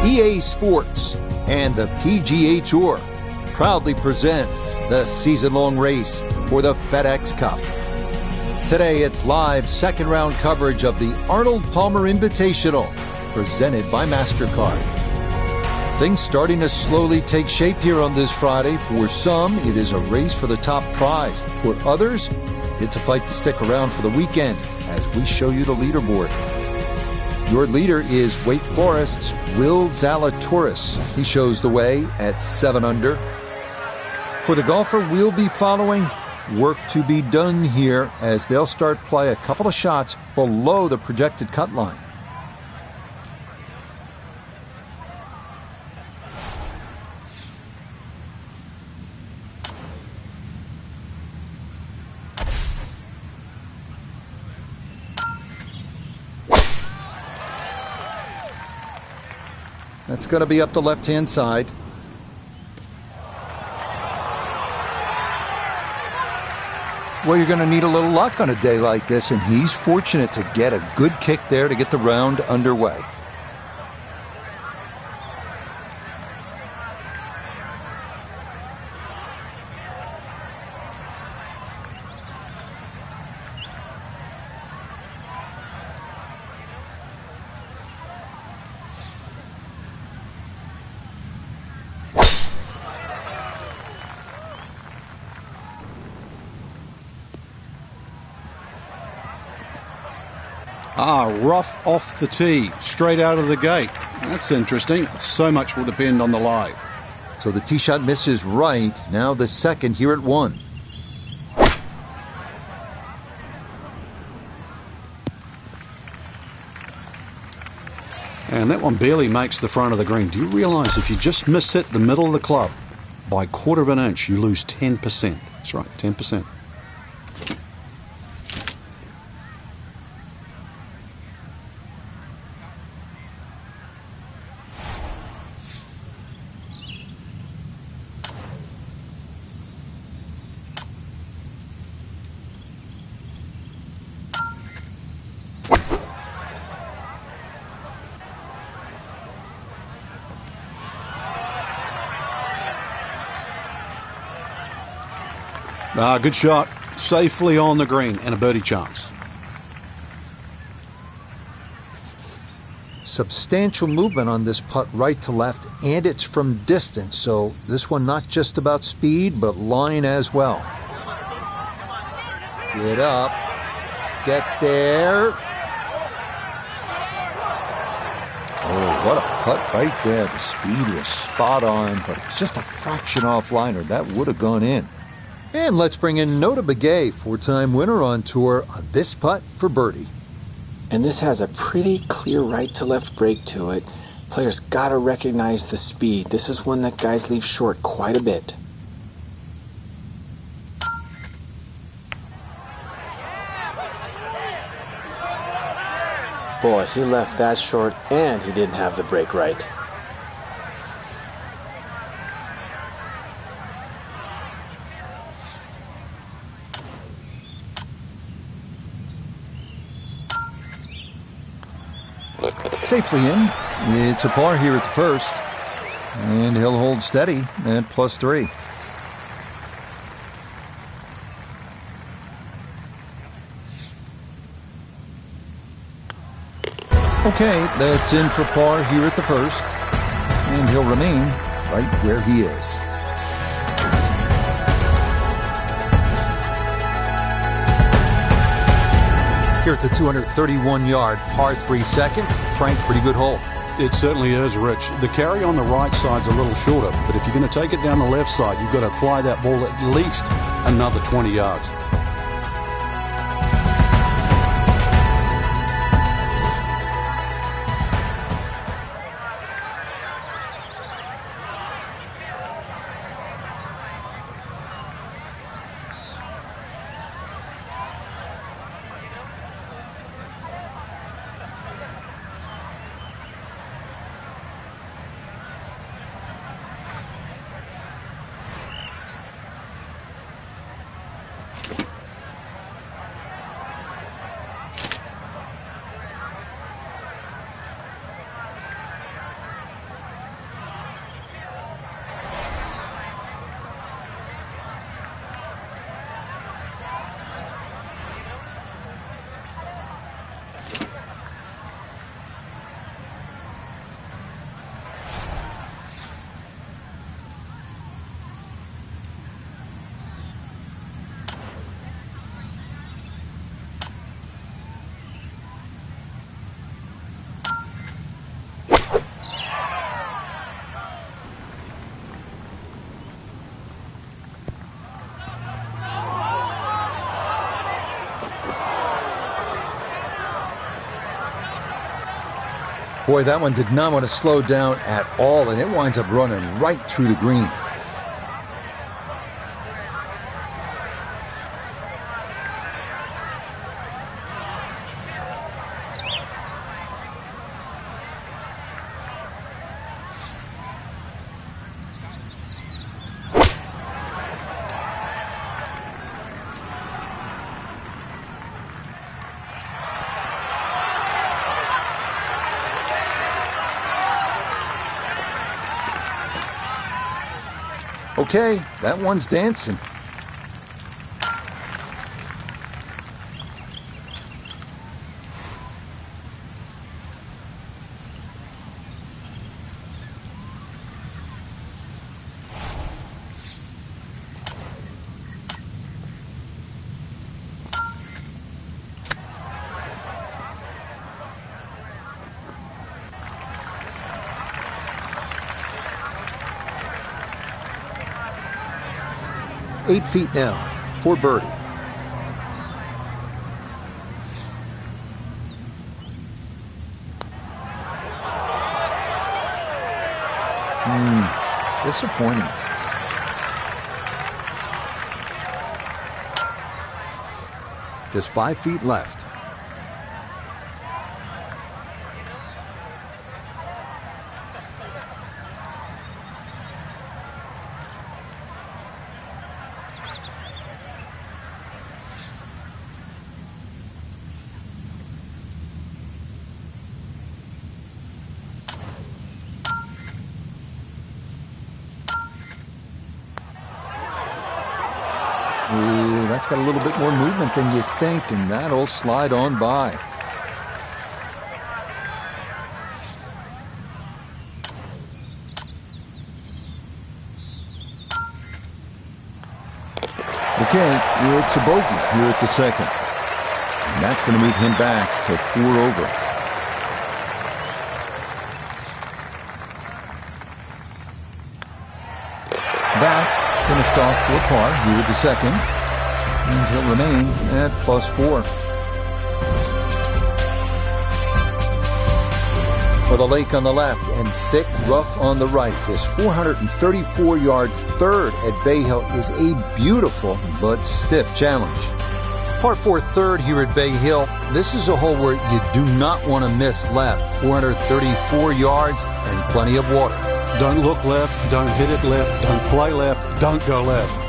EA Sports and the PGA Tour proudly present the season-long race for the FedEx Cup. Today, it's live second-round coverage of the Arnold Palmer Invitational, presented by MasterCard. Things starting to slowly take shape here on this Friday. For some, it is a race for the top prize. For others, it's a fight to stick around for the weekend as we show you the leaderboard. Your leader is Wake Forest's Will Zalatoris. He shows the way at 7 under. For the golfer we'll be following, work to be done here as they'll start play a couple of shots below the projected cut line. That's going to be up the left-hand side. Well, you're going to need a little luck on a day like this, and he's fortunate to get a good kick there to get the round underway. Rough off the tee, straight out of the gate. That's interesting. So much will depend on the lie. So the tee shot misses right. Now the second here at 1. And that one barely makes the front of the green. Do you realize if you just miss hit the middle of the club by 1/4 of an inch, you lose 10%? That's right, 10%. Good shot. Safely on the green and a birdie chance. Substantial movement on this putt right to left, and it's from distance. So this one not just about speed, but line as well. Get up. Get there. Oh, what a putt right there. The speed was spot on, but it's just a fraction off liner. That would have gone in. And let's bring in Nota Begay, 4-time winner on tour, on this putt for birdie. And this has a pretty clear right to left break to it. Players gotta recognize the speed. This is one that guys leave short quite a bit. Boy, he left that short and he didn't have the break right. Safely in. It's a par here at the first. And he'll hold steady at +3. Okay, that's in for par here at the first. And he'll remain right where he is. Here at the 231-yard par 3 second. Frank, pretty good hole. It certainly is, Rich. The carry on the right side's a little shorter, but if you're going to take it down the left side, you've got to fly that ball at least another 20 yards. Boy, that one did not want to slow down at all, and it winds up running right through the green. Okay, that one's dancing. Eight feet now for birdie. Disappointing. Just 5 feet left. Ooh, that's got a little bit more movement than you think, and that'll slide on by. Okay, it's a bogey here at the second. And that's going to move him back to 4 over. That finished off for par here at the second. And he'll remain at +4. For the lake on the left and thick rough on the right, this 434-yard third at Bay Hill is a beautiful but stiff challenge. Par 4 third here at Bay Hill. This is a hole where you do not want to miss left. 434 yards and plenty of water. Don't look left, don't hit it left, don't play left, don't go left.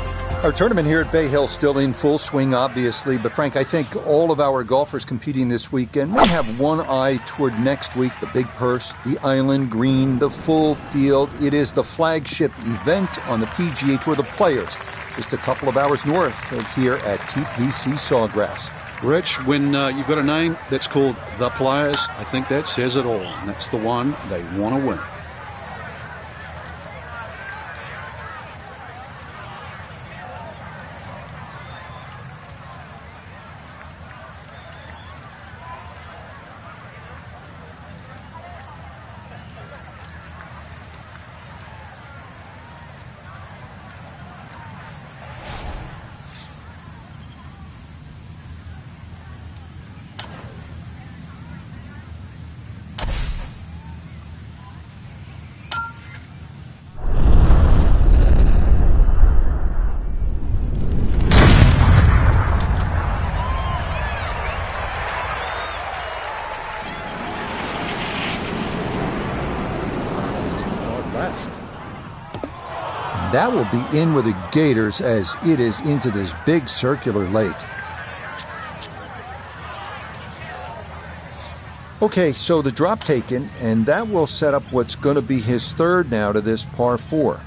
Our tournament here at Bay Hill still in full swing, obviously, but Frank, I think all of our golfers competing this weekend may have one eye toward next week, the big purse, the island green, the full field. It is the flagship event on the PGA Tour, the Players, just a couple of hours north of here at TPC Sawgrass. Rich, when you've got a name that's called The Players, I think that says it all, and that's the one they want to win. That will be in with the Gators as it is into this big circular lake. Okay, so the drop taken, and that will set up what's going to be his third now to this par 4.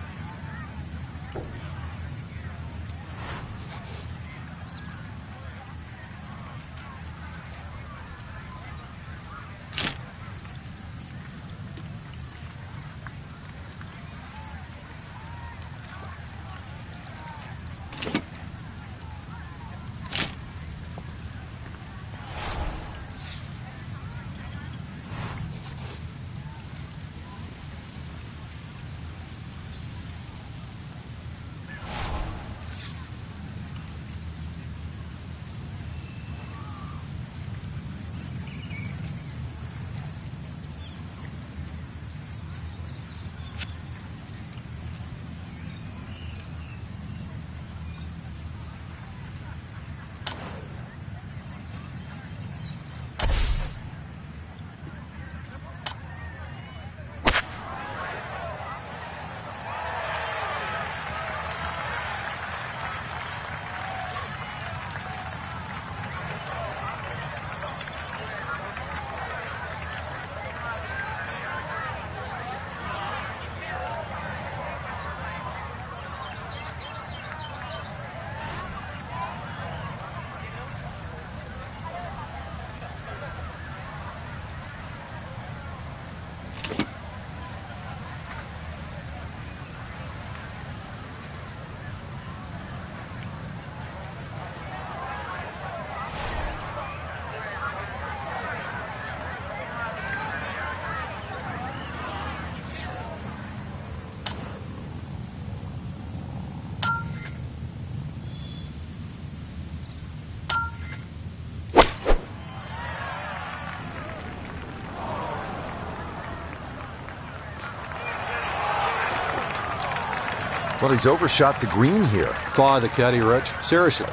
Well, he's overshot the green here. Fire the caddy, Rich. Seriously.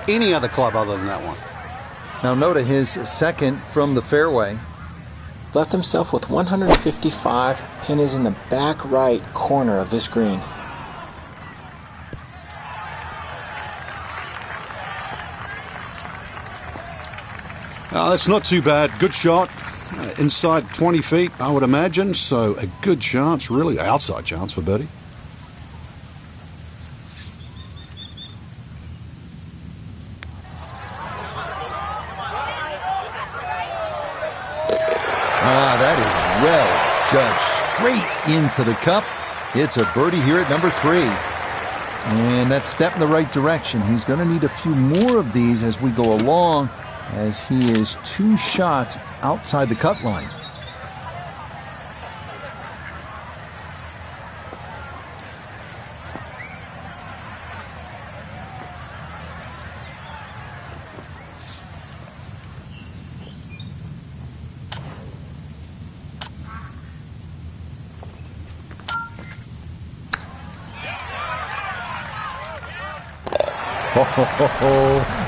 Any other club other than that one. Now Noda, his second from the fairway. Left himself with 155. Pin is in the back right corner of this green. That's not too bad. Good shot. Inside 20 feet, I would imagine. So a good chance, really outside chance for birdie. That is well judged. Straight into the cup. It's a birdie here at number 3. And that step in the right direction. He's going to need a few more of these as we go along, as he is 2 shots outside the cut line.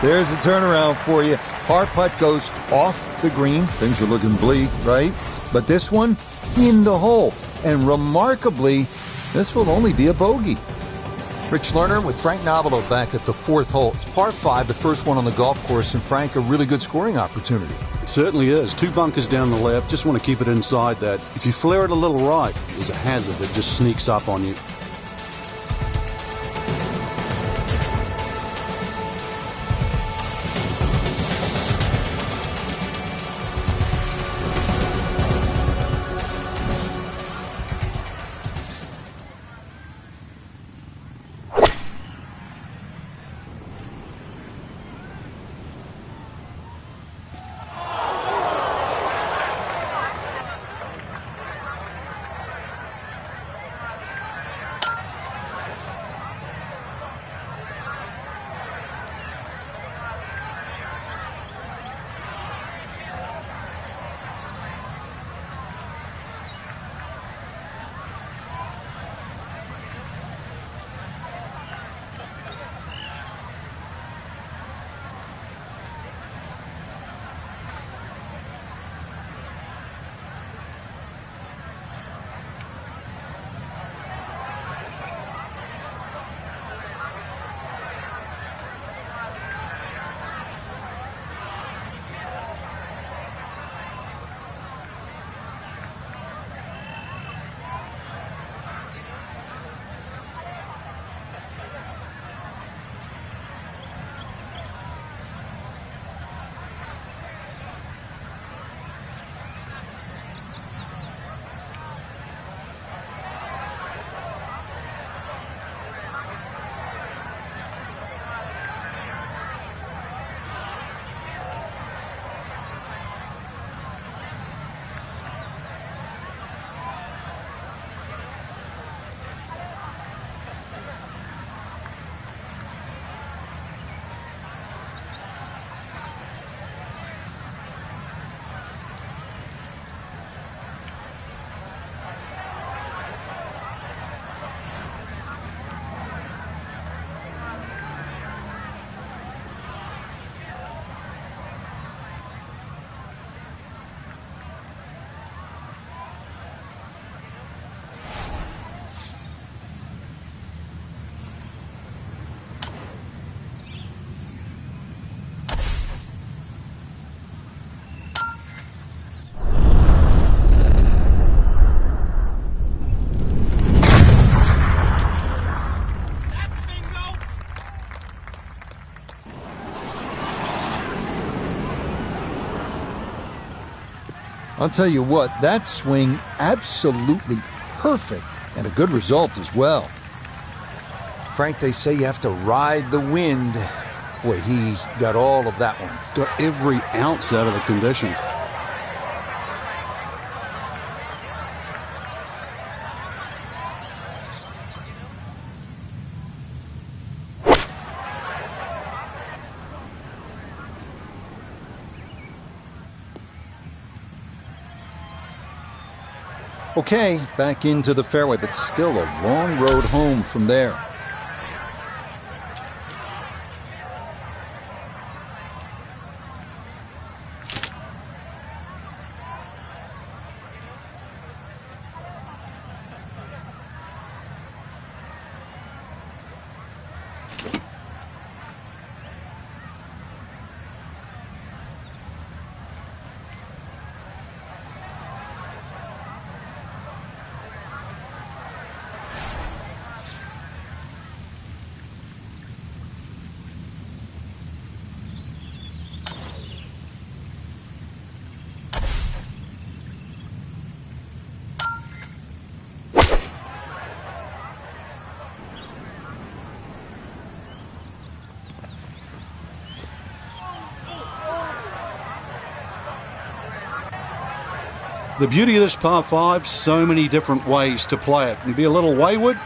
There's a turnaround for you. Par putt goes off the green. Things are looking bleak, right? But this one, in the hole. And remarkably, this will only be a bogey. Rich Lerner with Frank Nobilo back at the 4th hole. It's par 5, the first one on the golf course, and Frank, a really good scoring opportunity. It certainly is. 2 bunkers down the left. Just want to keep it inside that. If you flare it a little right, there's a hazard that just sneaks up on you. I'll tell you what, that swing absolutely perfect and a good result as well. Frank, they say you have to ride the wind. Boy, he got all of that one. Got every ounce out of the conditions. Okay, back into the fairway, but still a long road home from there. The beauty of this par 5, so many different ways to play it. And be a little wayward,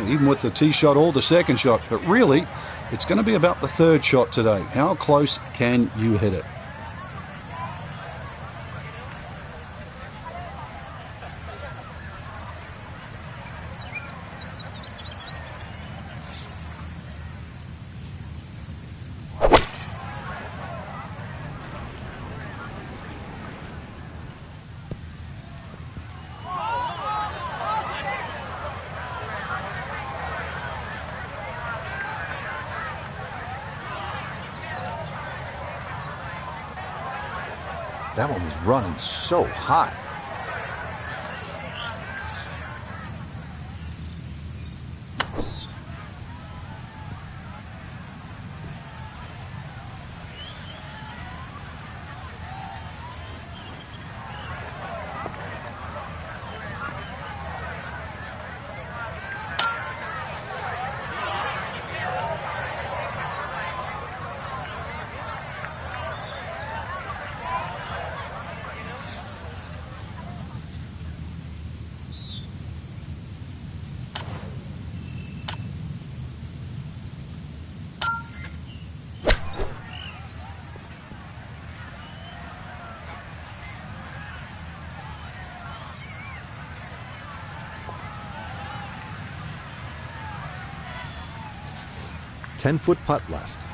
even with the tee shot or the second shot. But really, it's going to be about the third shot today. How close can you hit it? That one was running so hot. Ten-foot putt left.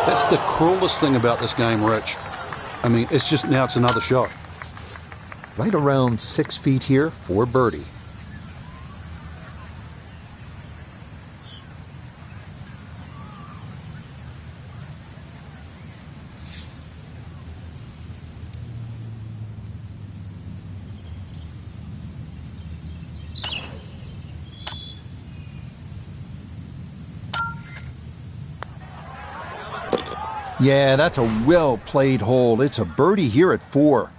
That's the cruelest thing about this game, Rich. I mean, it's just now it's another shot. Right around 6 feet here for birdie. Yeah, that's a well-played hole. It's a birdie here at 4.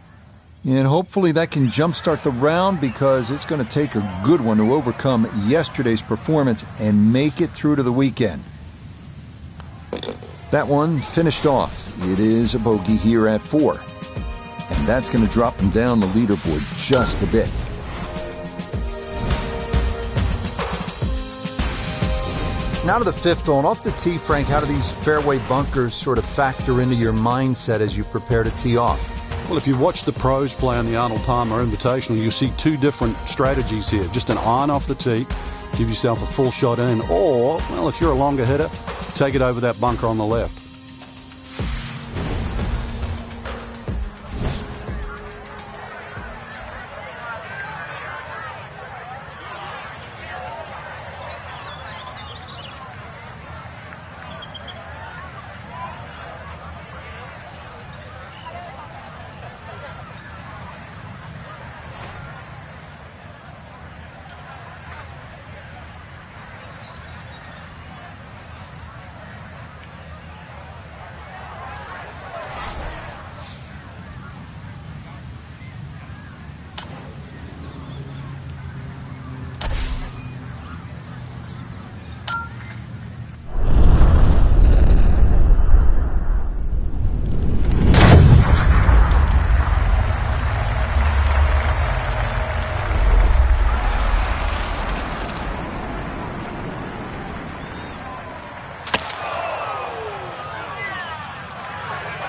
And hopefully that can jumpstart the round because it's going to take a good one to overcome yesterday's performance and make it through to the weekend. That one finished off. It is a bogey here at 4. And that's going to drop him down the leaderboard just a bit. Now to the 5th hole, and off the tee, Frank, how do these fairway bunkers sort of factor into your mindset as you prepare to tee off? Well, if you watch the pros play on the Arnold Palmer Invitational, you see 2 different strategies here. Just an iron off the tee, give yourself a full shot in, or, well, if you're a longer hitter, take it over that bunker on the left.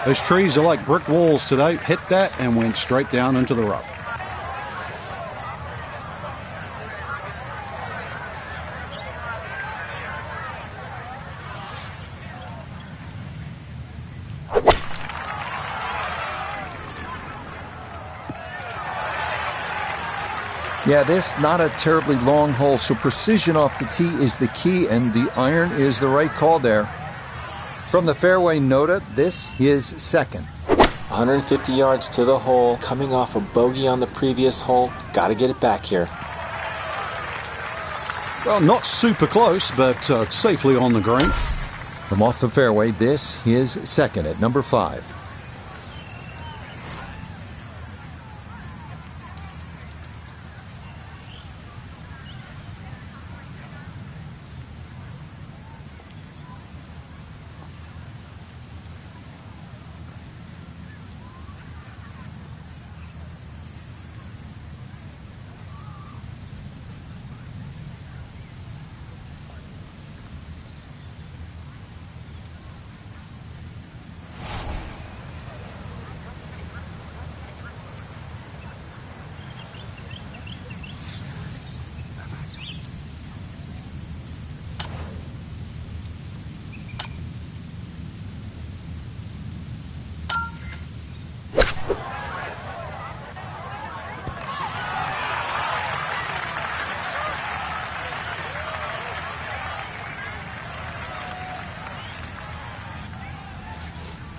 Those trees are like brick walls today. Hit that and went straight down into the rough. Yeah, this not a terribly long hole, so precision off the tee is the key, and the iron is the right call there. From the fairway, Noda, this is second. 150 yards to the hole, coming off a bogey on the previous hole. Got to get it back here. Well, not super close, but safely on the green. From off the fairway, this is second at number 5.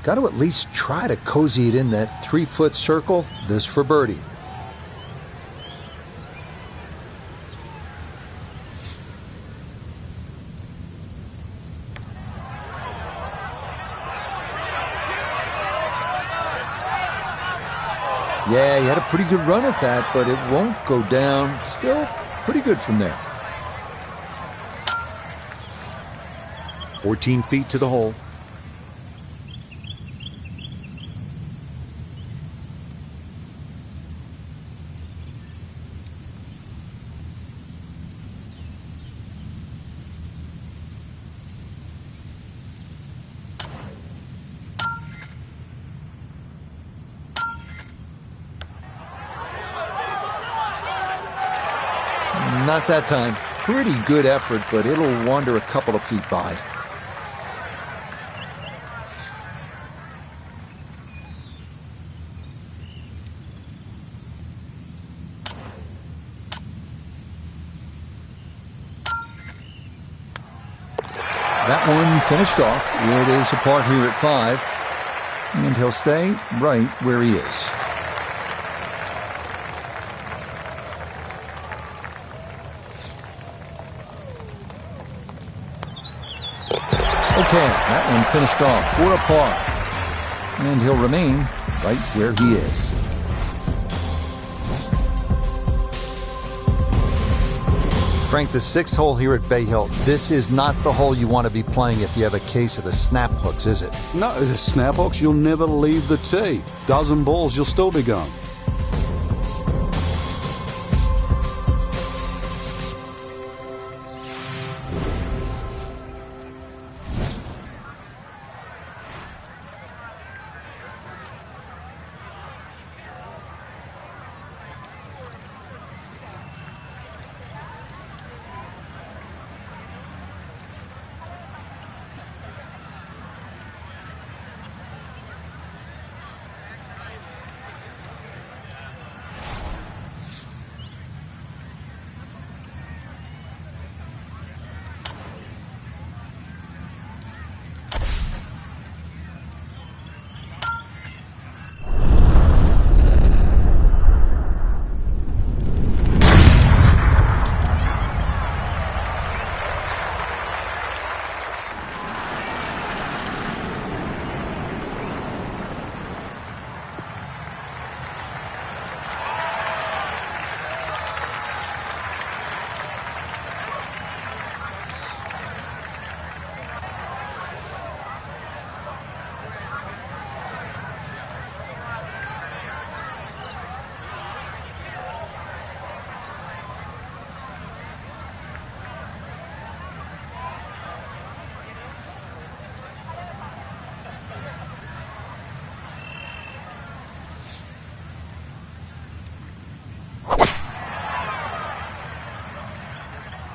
Got to at least try to cozy it in that 3-foot circle. This for birdie. Yeah, he had a pretty good run at that, but it won't go down. Still pretty good from there. 14 feet to the hole. Not that time. Pretty good effort, but it'll wander a couple of feet by. That one finished off. It is a par here at 5, and he'll stay right where he is. Okay, that one finished off for a par, and he'll remain right where he is. Frank, the 6th hole here at Bay Hill. This is not the hole you want to be playing if you have a case of the snap hooks, is it? No, the snap hooks, you'll never leave the tee. Dozen balls, you'll still be going.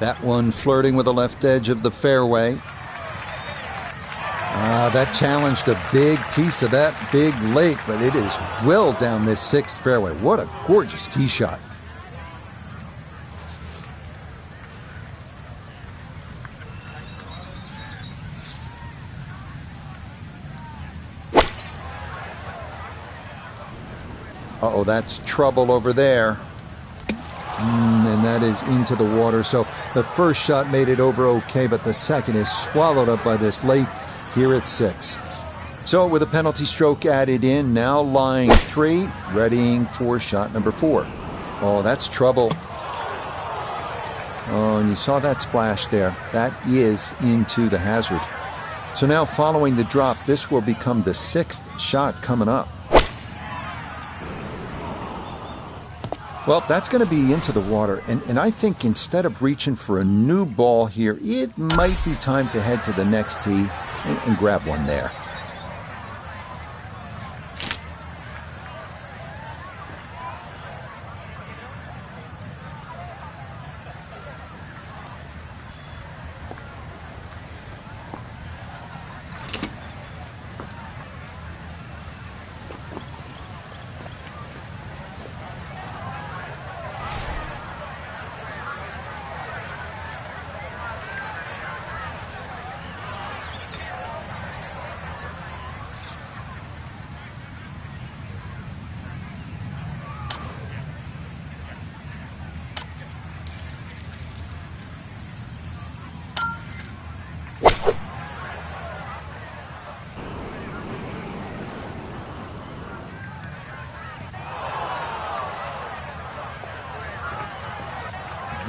That one flirting with the left edge of the fairway. That challenged a big piece of that big lake, but it is well down this 6th fairway. What a gorgeous tee shot. Uh-oh, that's trouble over there. And that is into the water. So the first shot made it over okay, but the second is swallowed up by this lake here at 6. So with a penalty stroke added in, now lying 3, readying for shot number 4. Oh, that's trouble. Oh, and you saw that splash there. That is into the hazard. So now following the drop, this will become the 6th shot coming up. Well, that's going to be into the water, and I think instead of reaching for a new ball here, it might be time to head to the next tee and grab one there.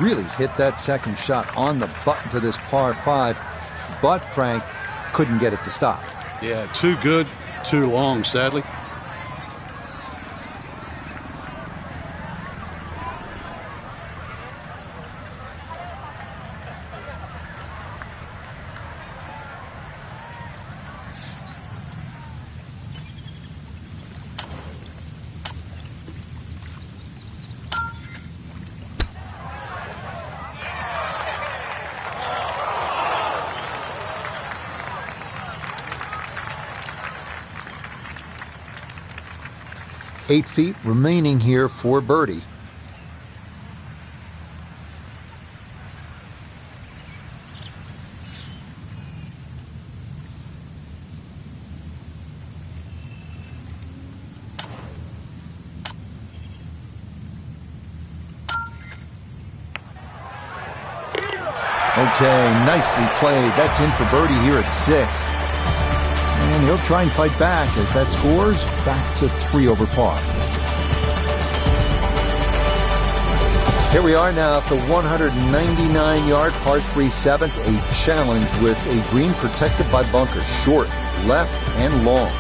Really hit that second shot on the button to this par 5, but Frank couldn't get it to stop. Yeah, too good, too long, sadly. Eight feet remaining here for birdie. Okay, nicely played. That's in for birdie here at 6. And he'll try and fight back as that scores back to 3 over par. Here we are now at the 199-yard par 3 7th, a challenge with a green protected by bunkers, short, left, and long.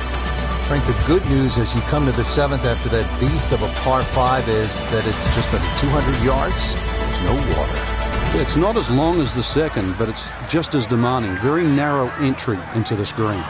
Frank, the good news as you come to the 7th after that beast of a par 5 is that it's just under 200 yards. There's no water. It's not as long as the second, but it's just as demanding. Very narrow entry into this green.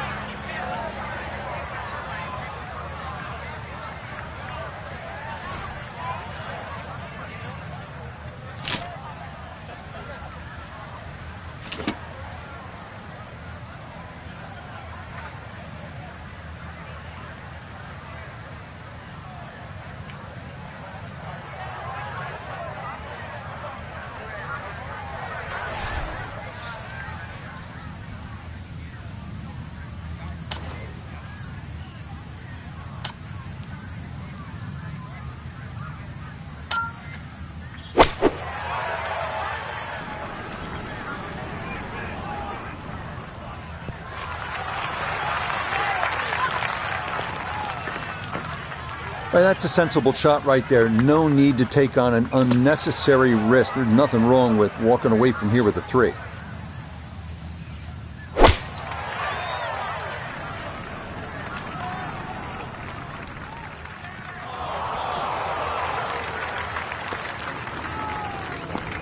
Right, that's a sensible shot right there. No need to take on an unnecessary risk. There's nothing wrong with walking away from here with a 3.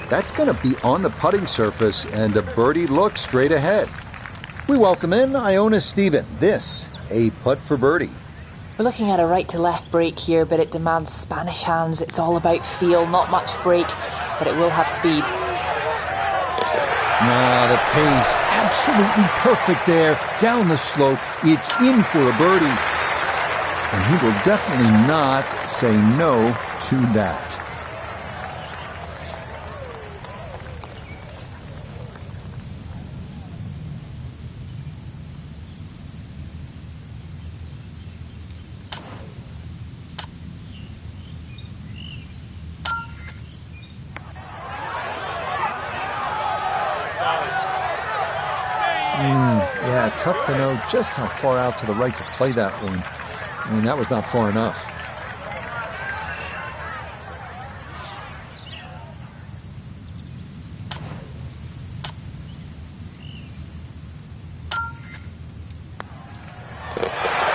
That's going to be on the putting surface, and the birdie looks straight ahead. We welcome in Iona Stephen. This, a putt for birdie. We're looking at a right-to-left break here, but it demands Spanish hands. It's all about feel, not much break, but it will have speed. The pace, absolutely perfect there. Down the slope, it's in for a birdie. And he will definitely not say no to that. Yeah, tough to know just how far out to the right to play that one. I mean, that was not far enough.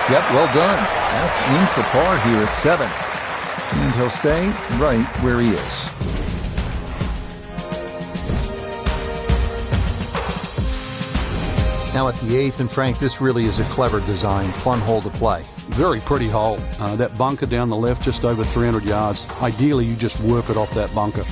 Yep, well done. That's in for par here at 7. And he'll stay right where he is. Now at the 8th, and Frank, this really is a clever design, fun hole to play. Very pretty hole. That bunker down the left, just over 300 yards. Ideally, you just work it off that bunker.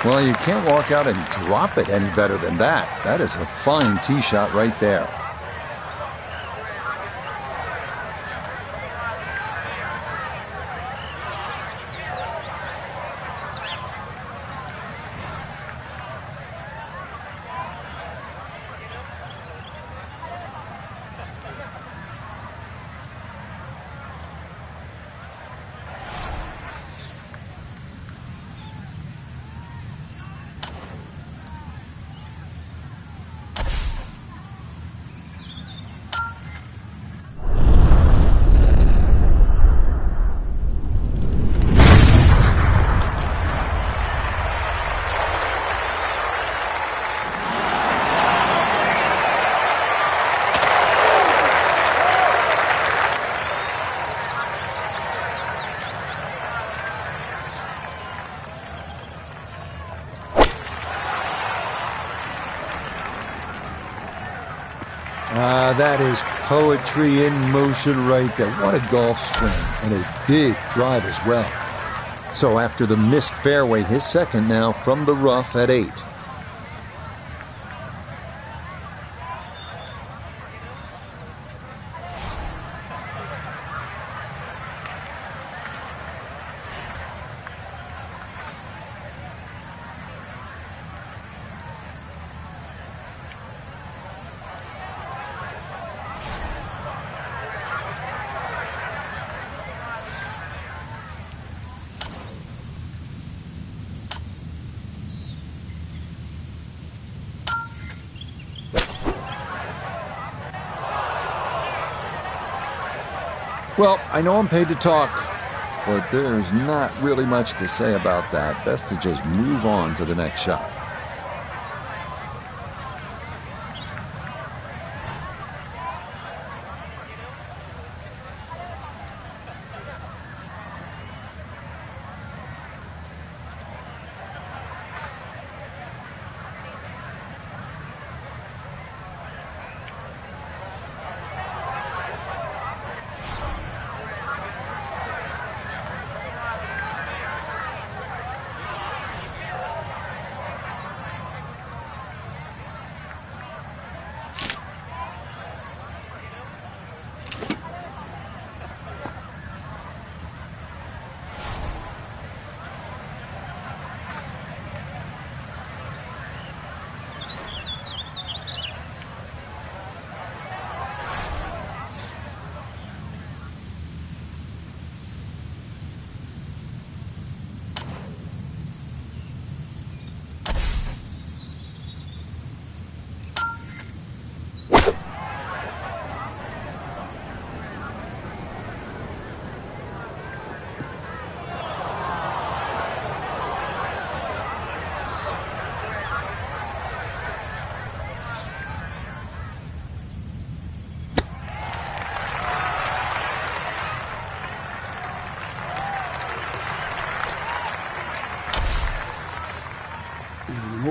Well, you can't walk out and drop it any better than that. That is a fine tee shot right there. That is poetry in motion right there. What a golf swing, and a big drive as well. So after the missed fairway, his second now from the rough at 8. Well, I know I'm paid to talk, but there's not really much to say about that. Best to just move on to the next shot.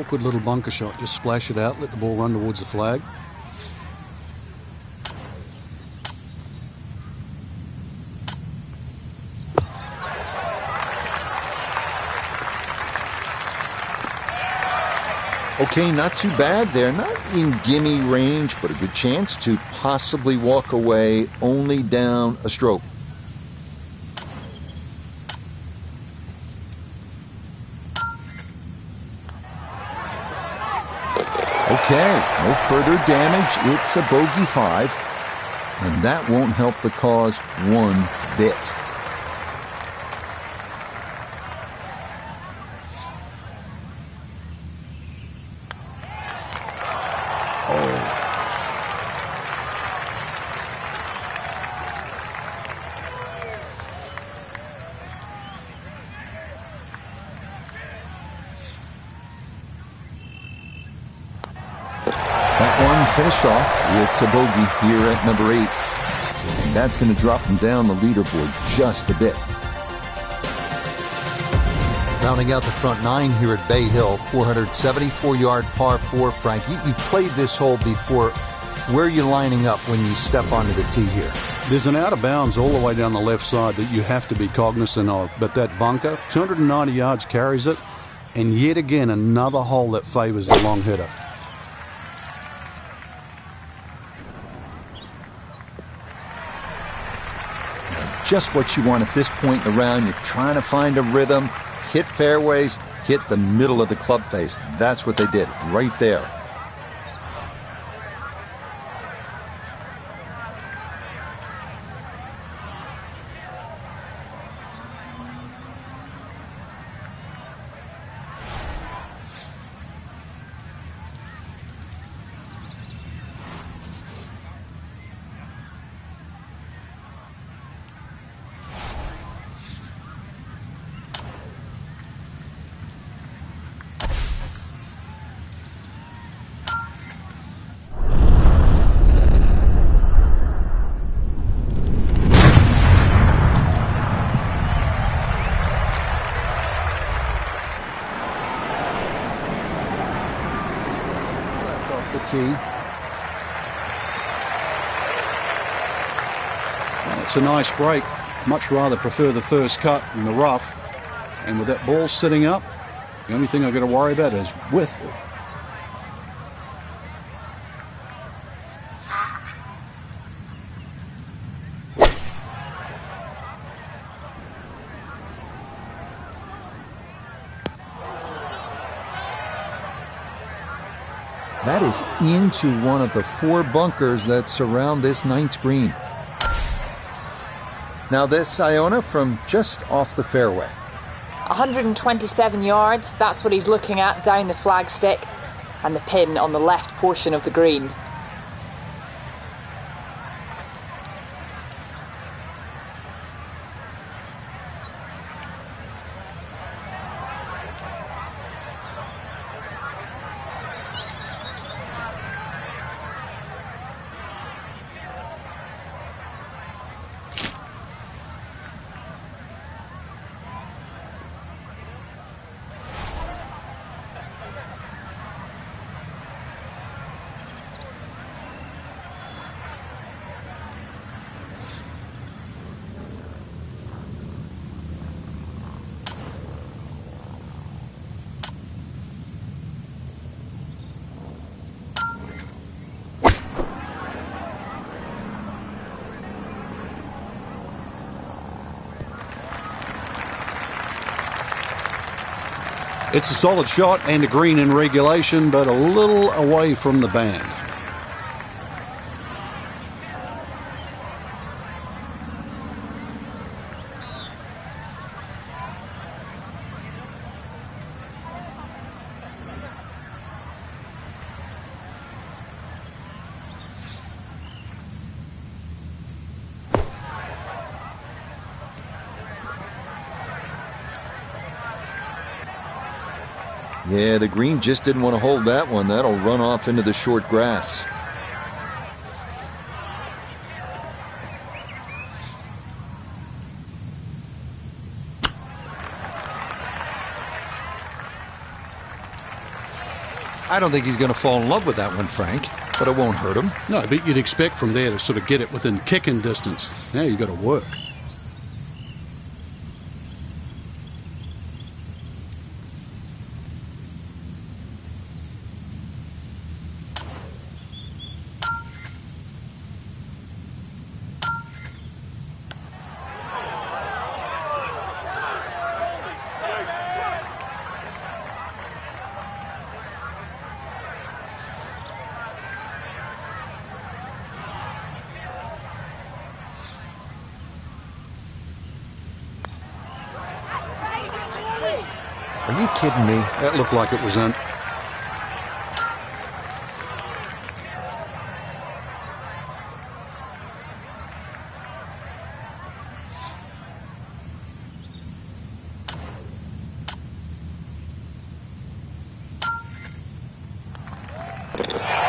awkward little bunker shot. Just splash it out, let the ball run towards the flag. Okay, not too bad there. Not in gimme range, but a good chance to possibly walk away only down a stroke. Okay, no further damage. It's a bogey 5, and that won't help the cause one bit. Finished off. It's a bogey here at number 8. And that's going to drop him down the leaderboard just a bit. Rounding out the front 9 here at Bay Hill, 474-yard par 4. Frank, you've played this hole before. Where are you lining up when you step onto the tee here? There's an out of bounds all the way down the left side that you have to be cognizant of. But that bunker, 290 yards carries it. And yet again, another hole that favors the long hitter. Just what you want at this point in the round. You're trying to find a rhythm, hit fairways, hit the middle of the club face. That's what they did right there. Well, it's a nice break. Much rather prefer the first cut in the rough. And with that ball sitting up, the only thing I've got to worry about is width. That is into one of the 4 bunkers that surround this 9th green. Now this, Iona, from just off the fairway. 127 yards, that's what he's looking at down the flagstick, and the pin on the left portion of the green. It's a solid shot and a green in regulation, but a little away from the band. Yeah, the green just didn't want to hold that one. That'll run off into the short grass. I don't think he's going to fall in love with that one, Frank, but it won't hurt him. No, but you'd expect from there to sort of get it within kicking distance. Now you've got to work. Are you kidding me? That looked like it was in.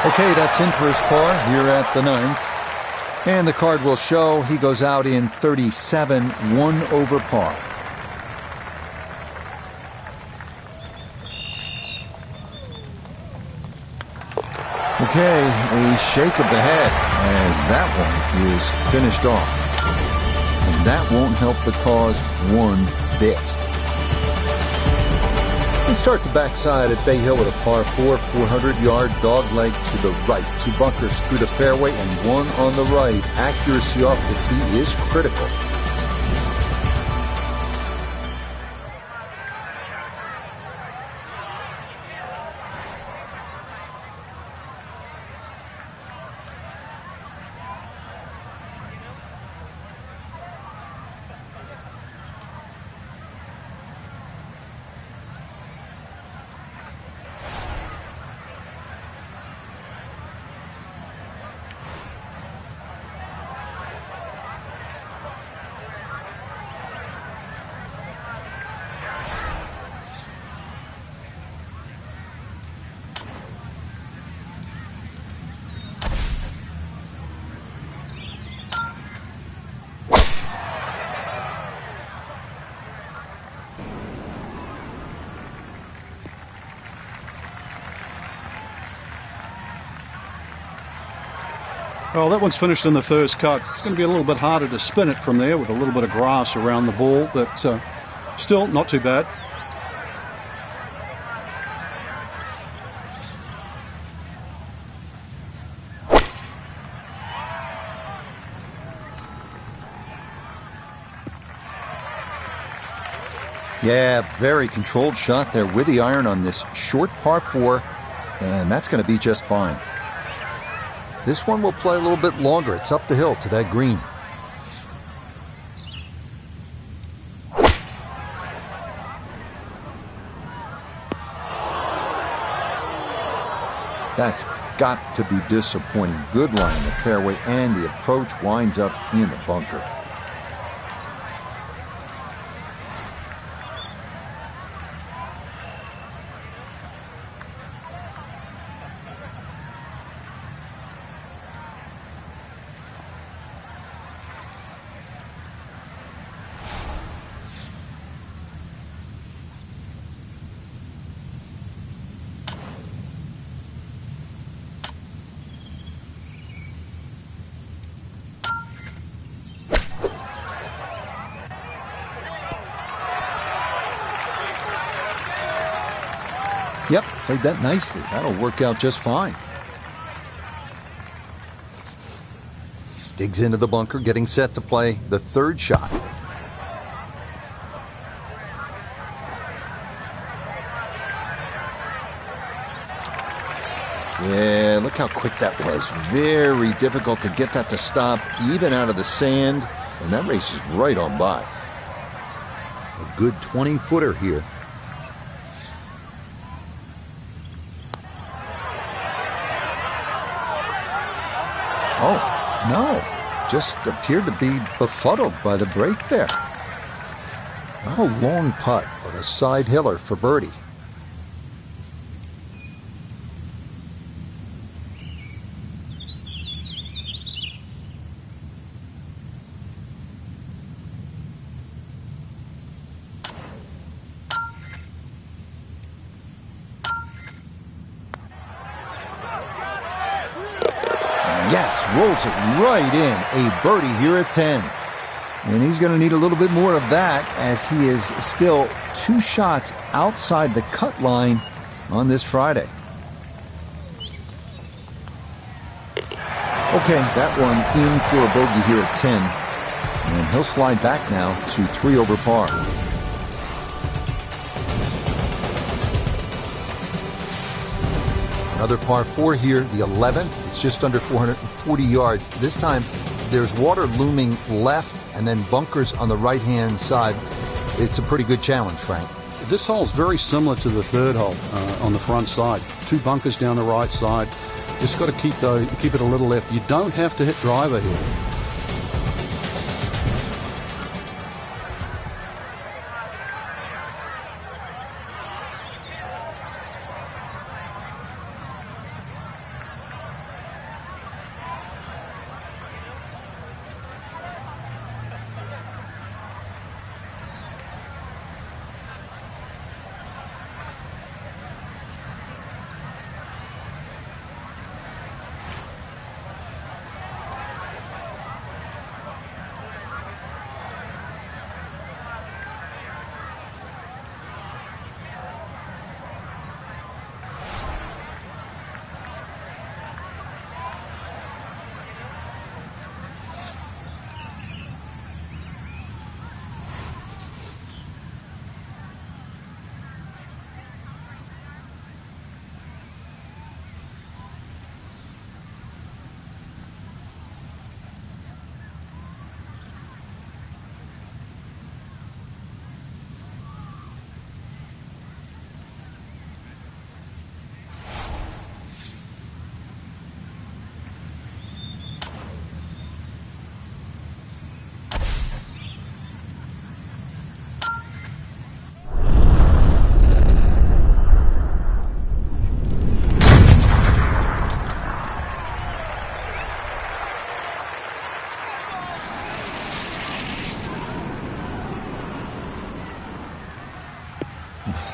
Okay, that's in for his par here at the 9th. And the card will show he goes out in 37, 1 over par. Okay, a shake of the head as that one is finished off. And that won't help the cause one bit. We start the backside at Bay Hill with a par 4, 400-yard dogleg to the right. 2 bunkers through the fairway and 1 on the right. Accuracy off the tee is critical. Well, that one's finished in the first cut. It's going to be a little bit harder to spin it from there with a little bit of grass around the ball, but still not too bad. Yeah, very controlled shot there with the iron on this short par 4, and that's going to be just fine. This one will play a little bit longer. It's up the hill to that green. That's got to be disappointing. Good line in the fairway, and the approach winds up in the bunker. Yep, played that nicely. That'll work out just fine. Digs into the bunker, getting set to play the 3rd shot. Yeah, look how quick that was. Very difficult to get that to stop, even out of the sand. And that race is right on by. A good 20-footer here. Oh, no. Just appeared to be befuddled by the break there. Not a long putt, but a side hiller for birdie. rolls it right in. A birdie here at 10. And he's going to need a little bit more of that, as he is still 2 shots outside the cut line on this Friday. Okay, that one in for a bogey here at 10. And he'll slide back now to 3 over par. Another par 4 here, the 11th. It's just under 440 yards. This time, there's water looming left and then bunkers on the right-hand side. It's a pretty good challenge, Frank. This hole's very similar to the third hole on the front side. 2 bunkers down the right side. Just got to keep it a little left. You don't have to hit driver here.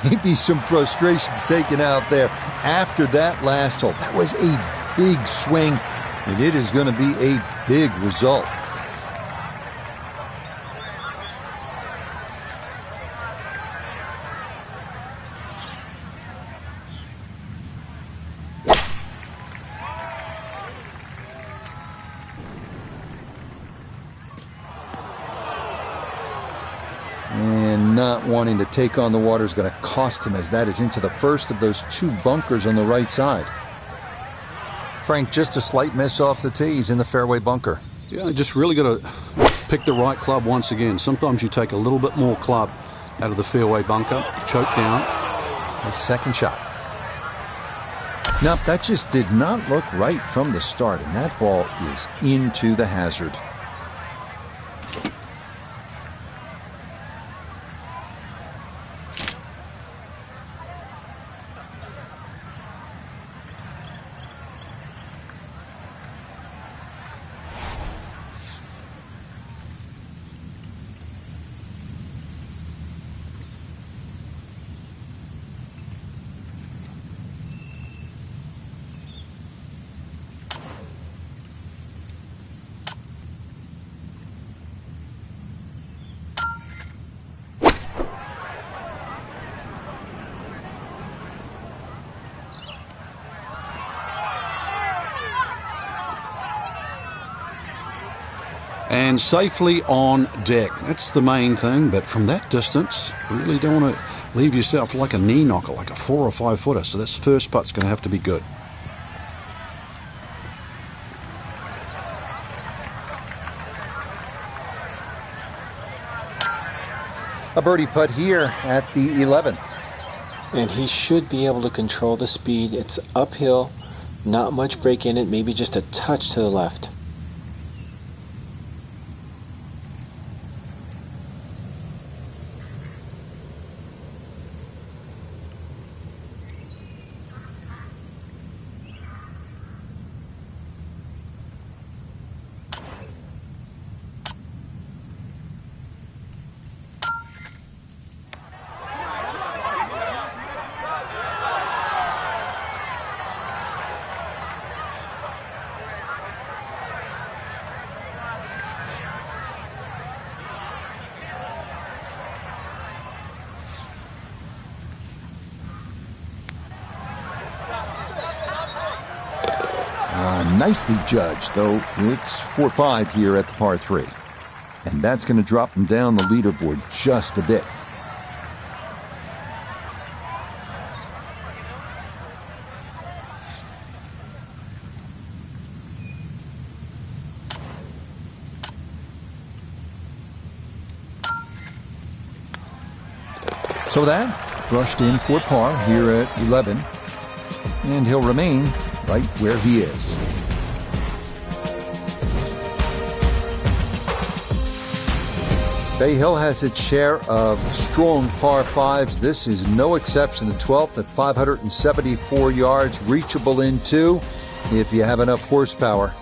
Maybe some frustrations taken out there after that last hole. That was a big swing, and it is going to be a big result. And not wanting to take on the water is going to cost him, as that is into the first of those 2 bunkers on the right side. Frank, just a slight miss off the tee. He's in the fairway bunker. Yeah, just really got to pick the right club once again. Sometimes you take a little bit more club out of the fairway bunker, choke down. His second shot. Nope, that just did not look right from the start, and that ball is into the hazard. And safely on deck. That's the main thing, but from that distance, really don't want to leave yourself like a knee knocker, like a 4 or 5 footer. So this first putt's going to have to be good. A birdie putt here at the 11th. And he should be able to control the speed. It's uphill, not much break in it, maybe just a touch to the left. Nicely judged, though it's 4-5 here at the par 3. And that's going to drop him down the leaderboard just a bit. So that brushed in for par here at 11. And he'll remain right where he is. Bay Hill has its share of strong par 5s. This is no exception. The 12th at 574 yards, reachable in 2 if you have enough horsepower.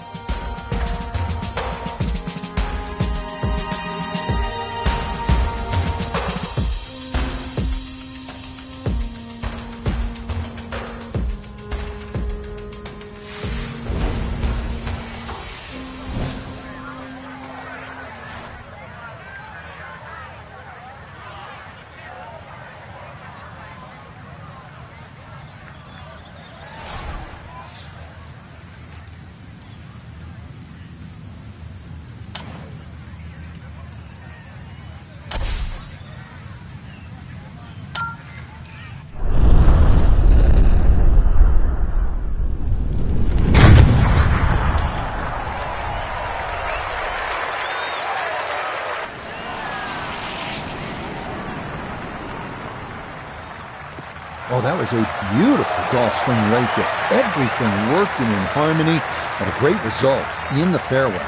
Oh, that was a beautiful golf swing right there. Everything working in harmony and a great result in the fairway.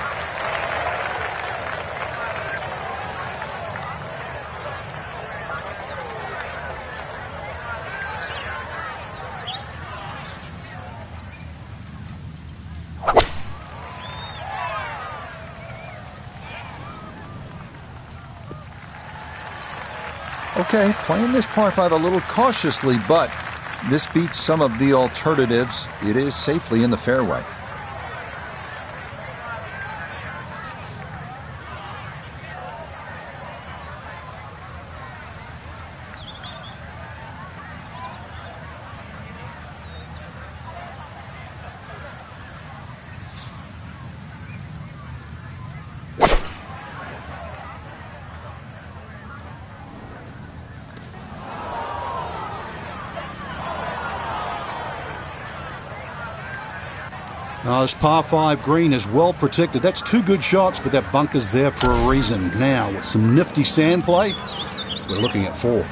Okay, playing this par 5 a little cautiously, but this beats some of the alternatives. It is safely in the fairway. This par 5 green is well protected. That's 2 good shots, but that bunker's there for a reason. Now, with some nifty sand play, we're looking at 4.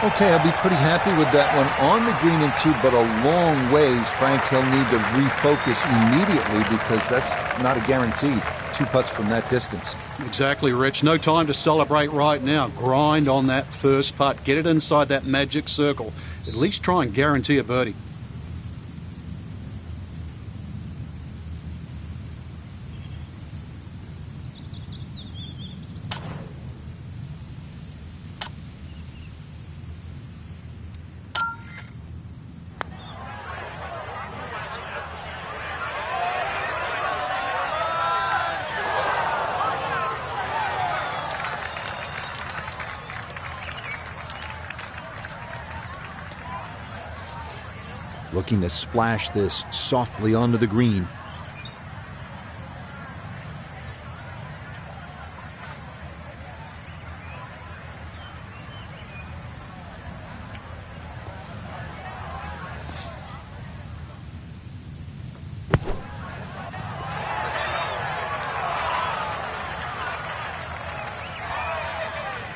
Okay, I'll be pretty happy with that one on the green and 2, but a long ways. Frank, he'll need to refocus immediately because that's not a guarantee. 2 putts from that distance. Exactly, Rich. No time to celebrate right now. Grind on that first putt. Get it inside that magic circle. At least try and guarantee a birdie. Looking to splash this softly onto the green.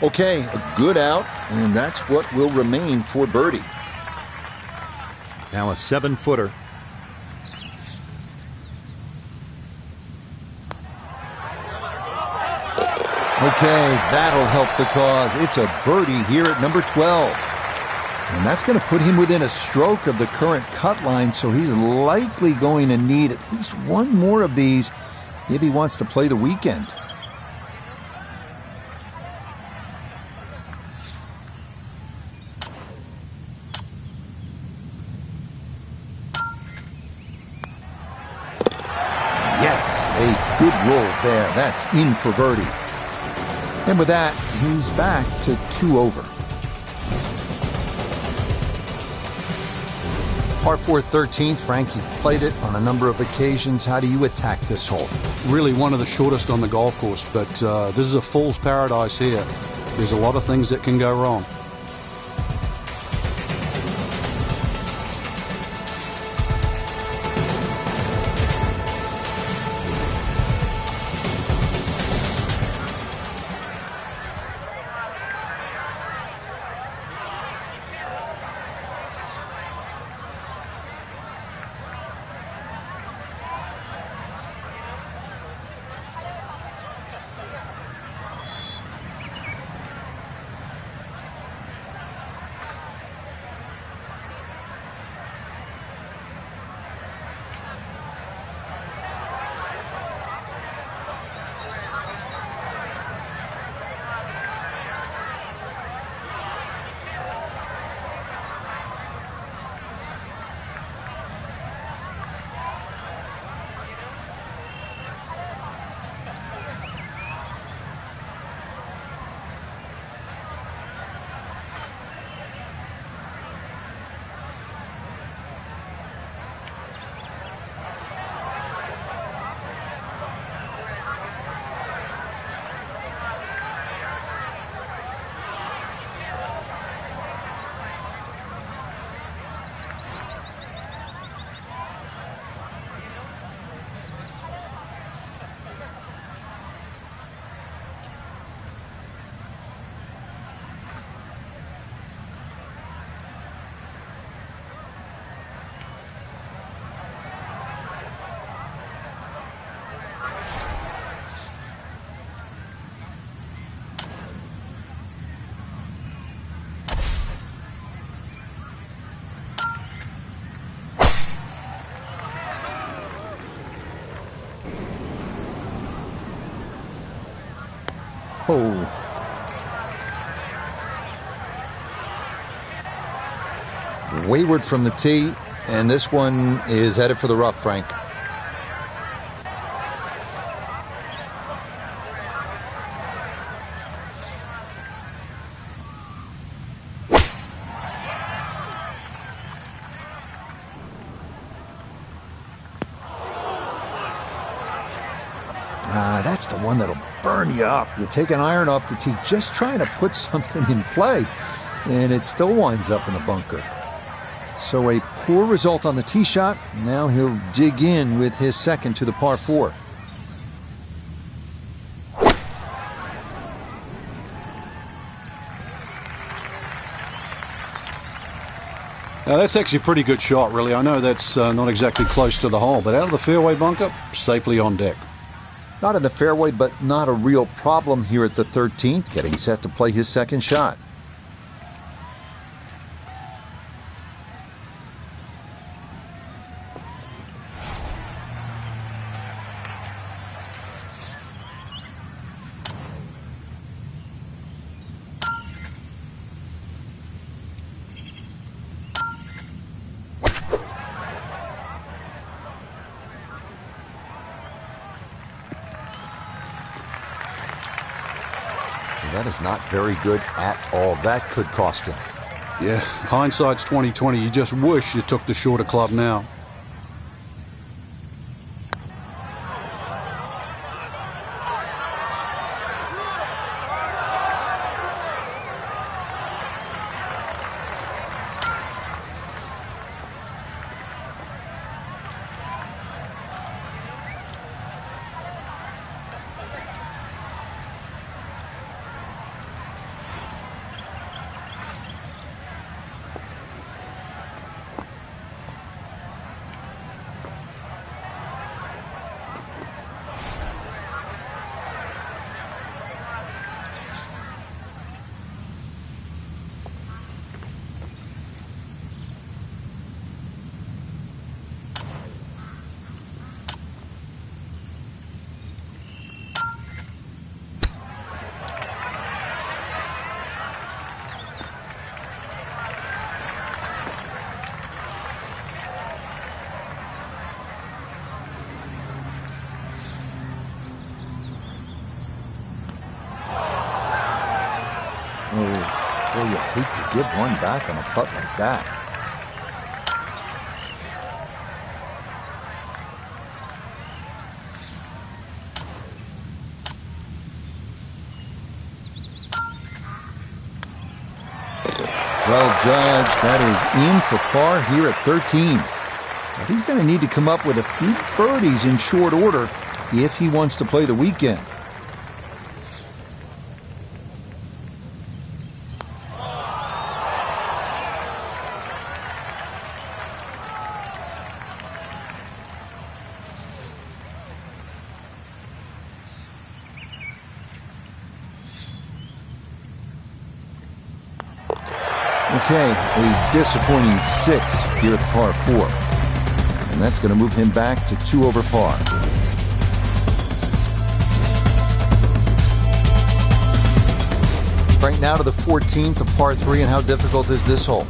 Okay, a good out, and that's what will remain for birdie. Now a 7-footer. Okay, that'll help the cause. It's a birdie here at number 12. And that's going to put him within a stroke of the current cut line, so he's likely going to need at least one more of these if he wants to play the weekend. Yes, a good roll there. That's in for birdie. And with that, he's back to 2 over. Par 4 13th, Frank, you've played it on a number of occasions. How do you attack this hole? Really one of the shortest on the golf course, but this is a fool's paradise here. There's a lot of things that can go wrong. Oh. Wayward from the tee, and this one is headed for the rough, Frank. That's the one that'll burn you up. You take an iron off the tee just trying to put something in play, and it still winds up in the bunker. So a poor result on the tee shot. Now he'll dig in with his second to the par 4. Now that's actually a pretty good shot, really. I know that's not exactly close to the hole, but out of the fairway bunker, safely on deck. Not in the fairway, but not a real problem here at the 13th, getting set to play his second shot. That is not very good at all. That could cost him. Yeah, hindsight's 20/20. You just wish you took the shorter club now. Oh, boy, you hate to give one back on a putt like that. Well judged. That is in for par here at 13. But he's going to need to come up with a few birdies in short order if he wants to play the weekend. Okay, a disappointing 6 here at par 4. And that's going to move him back to 2 over par. Right now to the 14th, a par 3, and how difficult is this hole?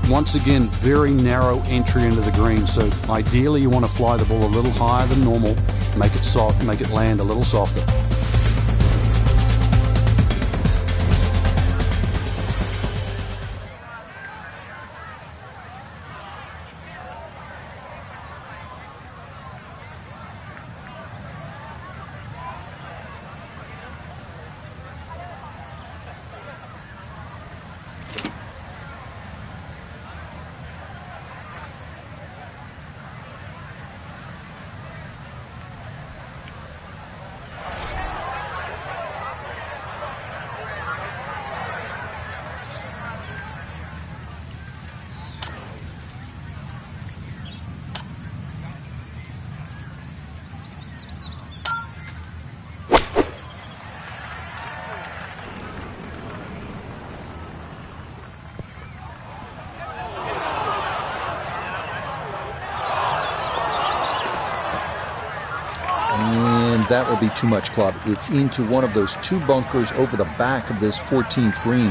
Once again, very narrow entry into the green, so ideally you want to fly the ball a little higher than normal, make it soft, make it land a little softer. That will be too much, club. It's into one of those 2 bunkers over the back of this 14th green.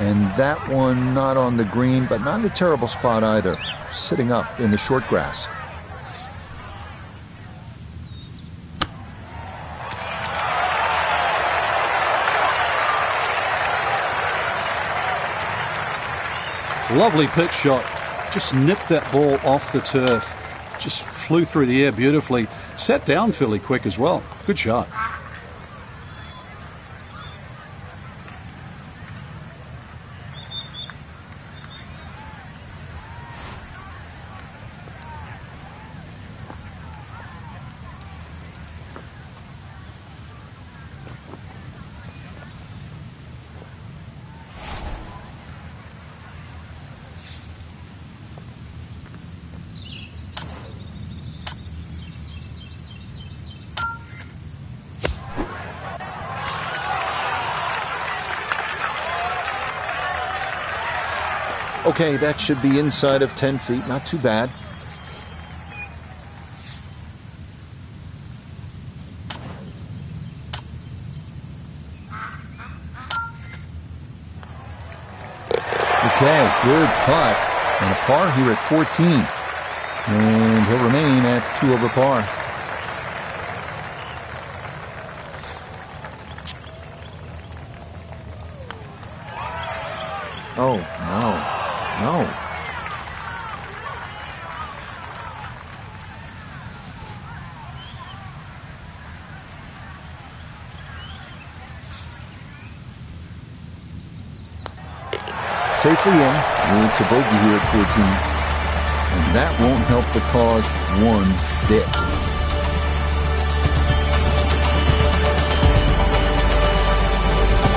And that one not on the green, but not in a terrible spot either. Sitting up in the short grass. Lovely pitch shot. Just nipped that ball off the turf. Just flew through the air beautifully. Sat down fairly quick as well. Good shot. Okay, that should be inside of 10 feet. Not too bad. Okay, good putt. And a par here at 14. And he'll remain at 2 over par. Oh, no. No. Safely in. It's a bogey here at 14. And that won't help the cause one bit.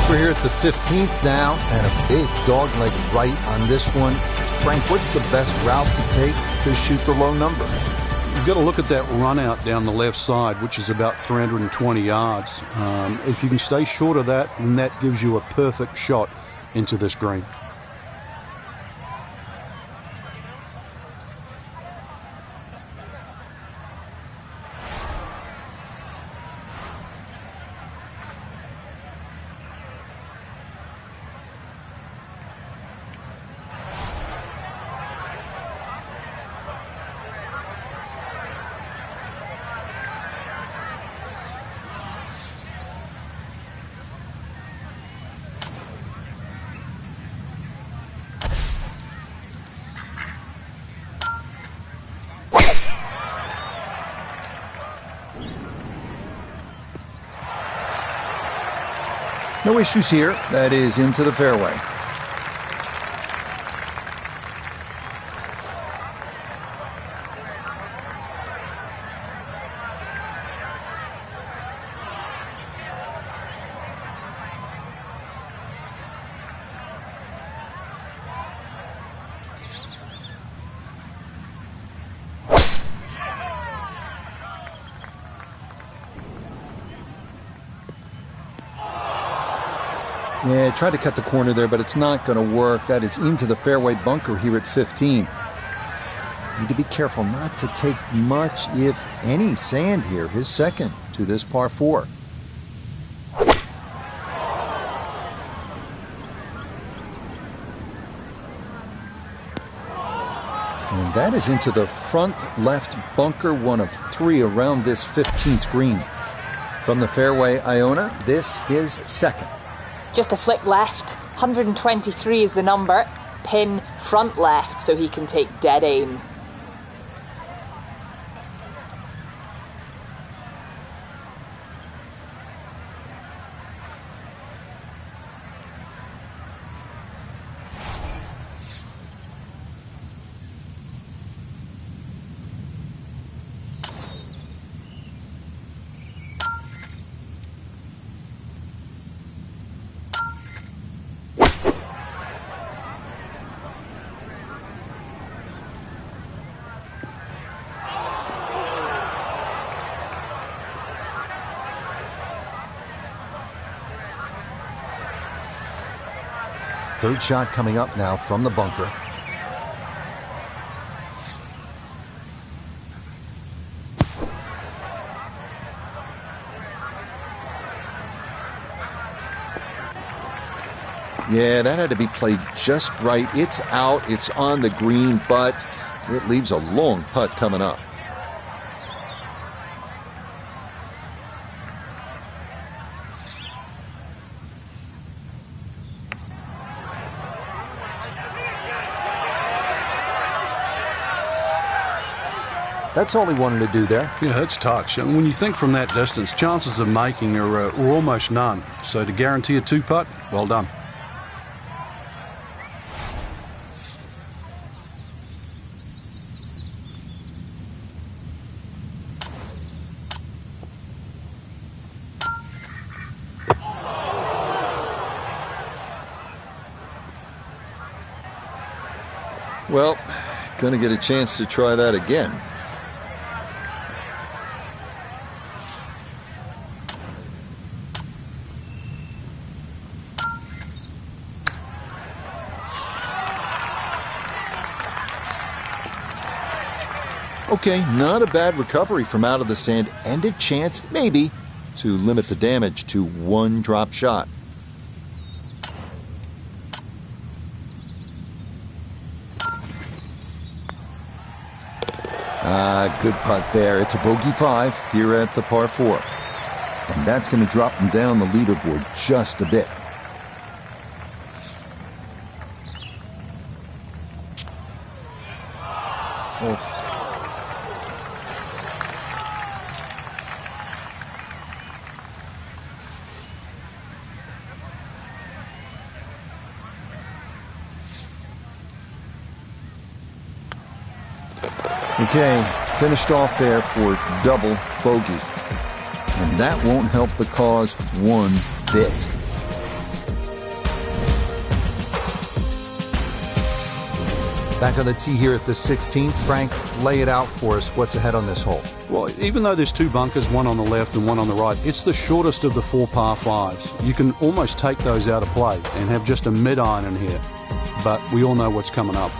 We're here at the 15th now, and a big dogleg right on this one. Frank, what's the best route to take to shoot the low number? You've got to look at that run out down the left side, which is about 320 yards. If you can stay short of that, then that gives you a perfect shot into this green. No issues here. That is into the fairway. Yeah, tried to cut the corner there, but it's not going to work. That is into the fairway bunker here at 15. Need to be careful not to take much, if any, sand here. His second to this par 4. And that is into the front left bunker, one of 3 around this 15th green. From the fairway, Iona, this his second. Just a flick left. 123 is the number. Pin front left so he can take dead aim. Third shot coming up now from the bunker. Yeah, that had to be played just right. It's out, it's on the green, but it leaves a long putt coming up. That's all he wanted to do there. Yeah, it's touch. I mean, when you think from that distance, chances of making are almost none. So to guarantee a 2-putt, well done. Well, gonna get a chance to try that again. Okay, not a bad recovery from out of the sand, and a chance, maybe, to limit the damage to 1 drop shot. Good putt there. It's a bogey 5 here at the par 4. And that's going to drop him down the leaderboard just a bit. Oh. Okay, finished off there for double bogey. And that won't help the cause one bit. Back on the tee here at the 16th. Frank, lay it out for us. What's ahead on this hole? Well, even though there's 2 bunkers, one on the left and one on the right, it's the shortest of the 4 par 5s. You can almost take those out of play and have just a mid-iron in here. But we all know what's coming up.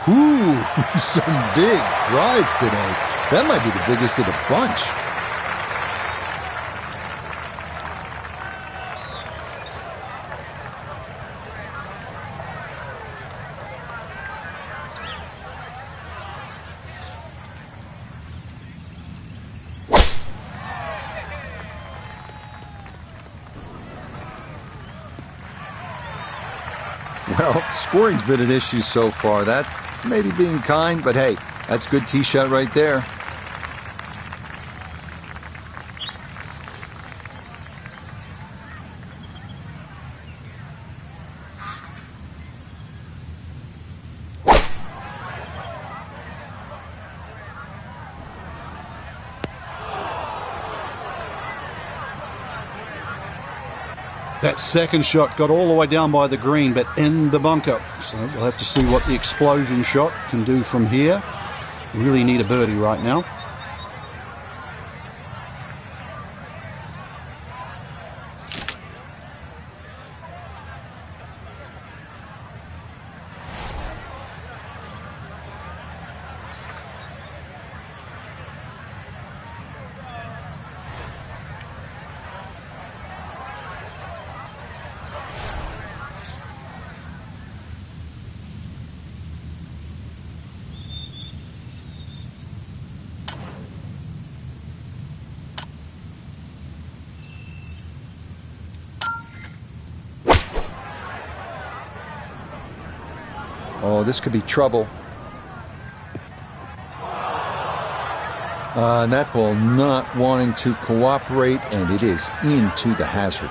Ooh, some big drives today. That might be the biggest of the bunch. Well, scoring's been an issue so far. That's maybe being kind, but hey, that's a good tee shot right there. That second shot got all the way down by the green, but in the bunker. So we'll have to see what the explosion shot can do from here. Really need a birdie right now. Oh, this could be trouble. And that ball not wanting to cooperate, and it is into the hazard.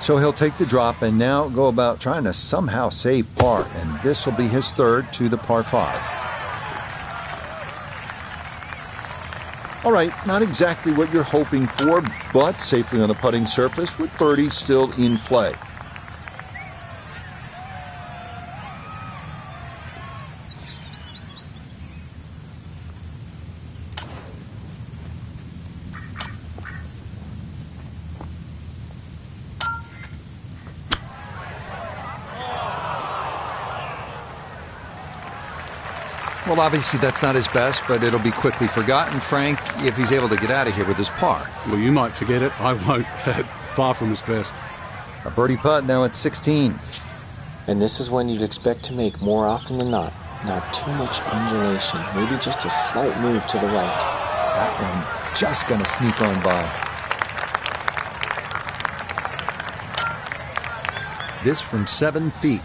So he'll take the drop and now go about trying to somehow save par, and this will be his third to the par 5. All right, not exactly what you're hoping for, but safely on the putting surface with birdie still in play. Well, obviously that's not his best, but it'll be quickly forgotten, Frank, if he's able to get out of here with his par. Well, you might forget it. I won't. Far from his best. A birdie putt now at 16. And this is one you'd expect to make more often than not. Not too much undulation. Maybe just a slight move to the right. That one just going to sneak on by. This from 7 feet.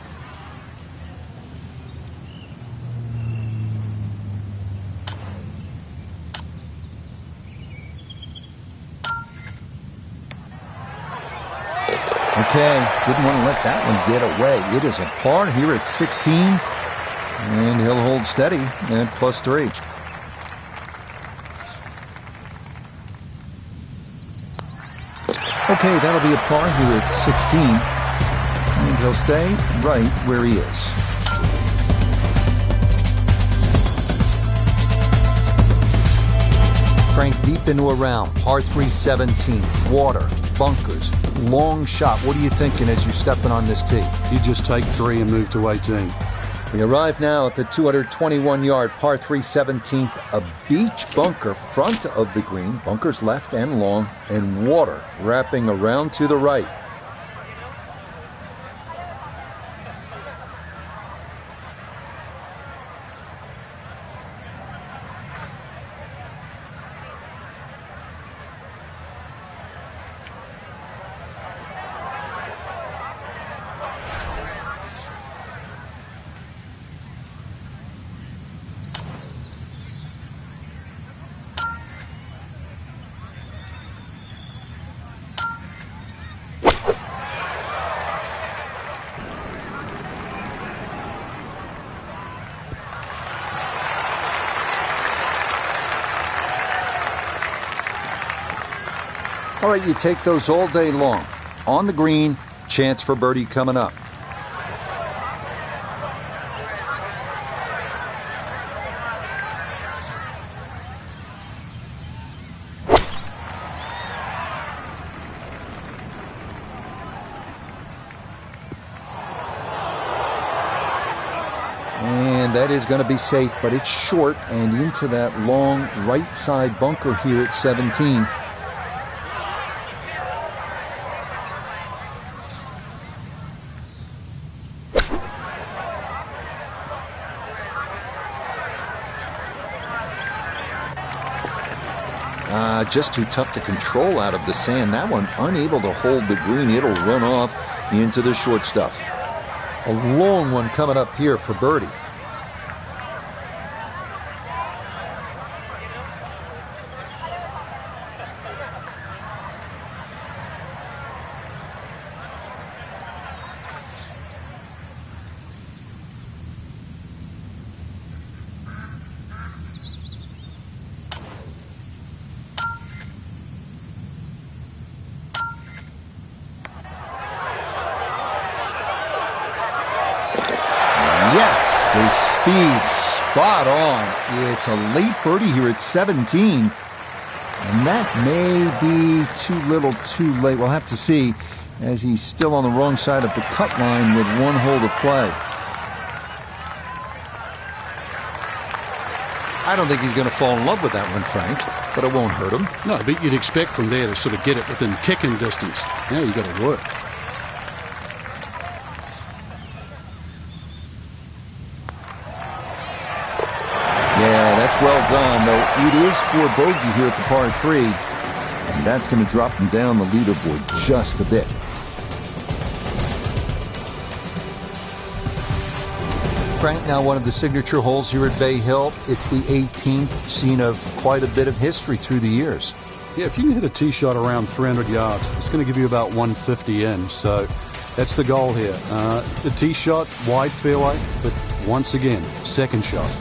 Okay, didn't want to let that one get away. It is a par here at 16, and he'll hold steady at +3. Okay, that'll be a par here at 16, and he'll stay right where he is. Frank, deep into a round, par 3 17, water, bunkers, long shot. What are you thinking as you're stepping on this tee? You just take 3 and move to 18. We arrive now at the 221-yard par 3 17th, a beach bunker front of the green, bunkers left and long, and water wrapping around to the right. All right, you take those all day long. On the green, chance for birdie coming up. And that is going to be safe, but it's short and into that long right side bunker here at 17. Just too tough to control out of the sand. That one unable to hold the green. It'll run off into the short stuff. A long one coming up here for birdie. His speed spot on. It's a late birdie here at 17. And that may be too little too late. We'll have to see, as he's still on the wrong side of the cut line with one hole to play. I don't think he's going to fall in love with that one, Frank, but it won't hurt him. No, but you'd expect from there to sort of get it within kicking distance. Now you've got to work. Yeah, that's well done, though it is for bogey here at the par 3. And that's going to drop him down the leaderboard just a bit. Frank, now one of the signature holes here at Bay Hill. It's the 18th, scene of quite a bit of history through the years. Yeah, if you can hit a tee shot around 300 yards, it's going to give you about 150 in. So that's the goal here. The tee shot, wide fairway, but once again, second shot.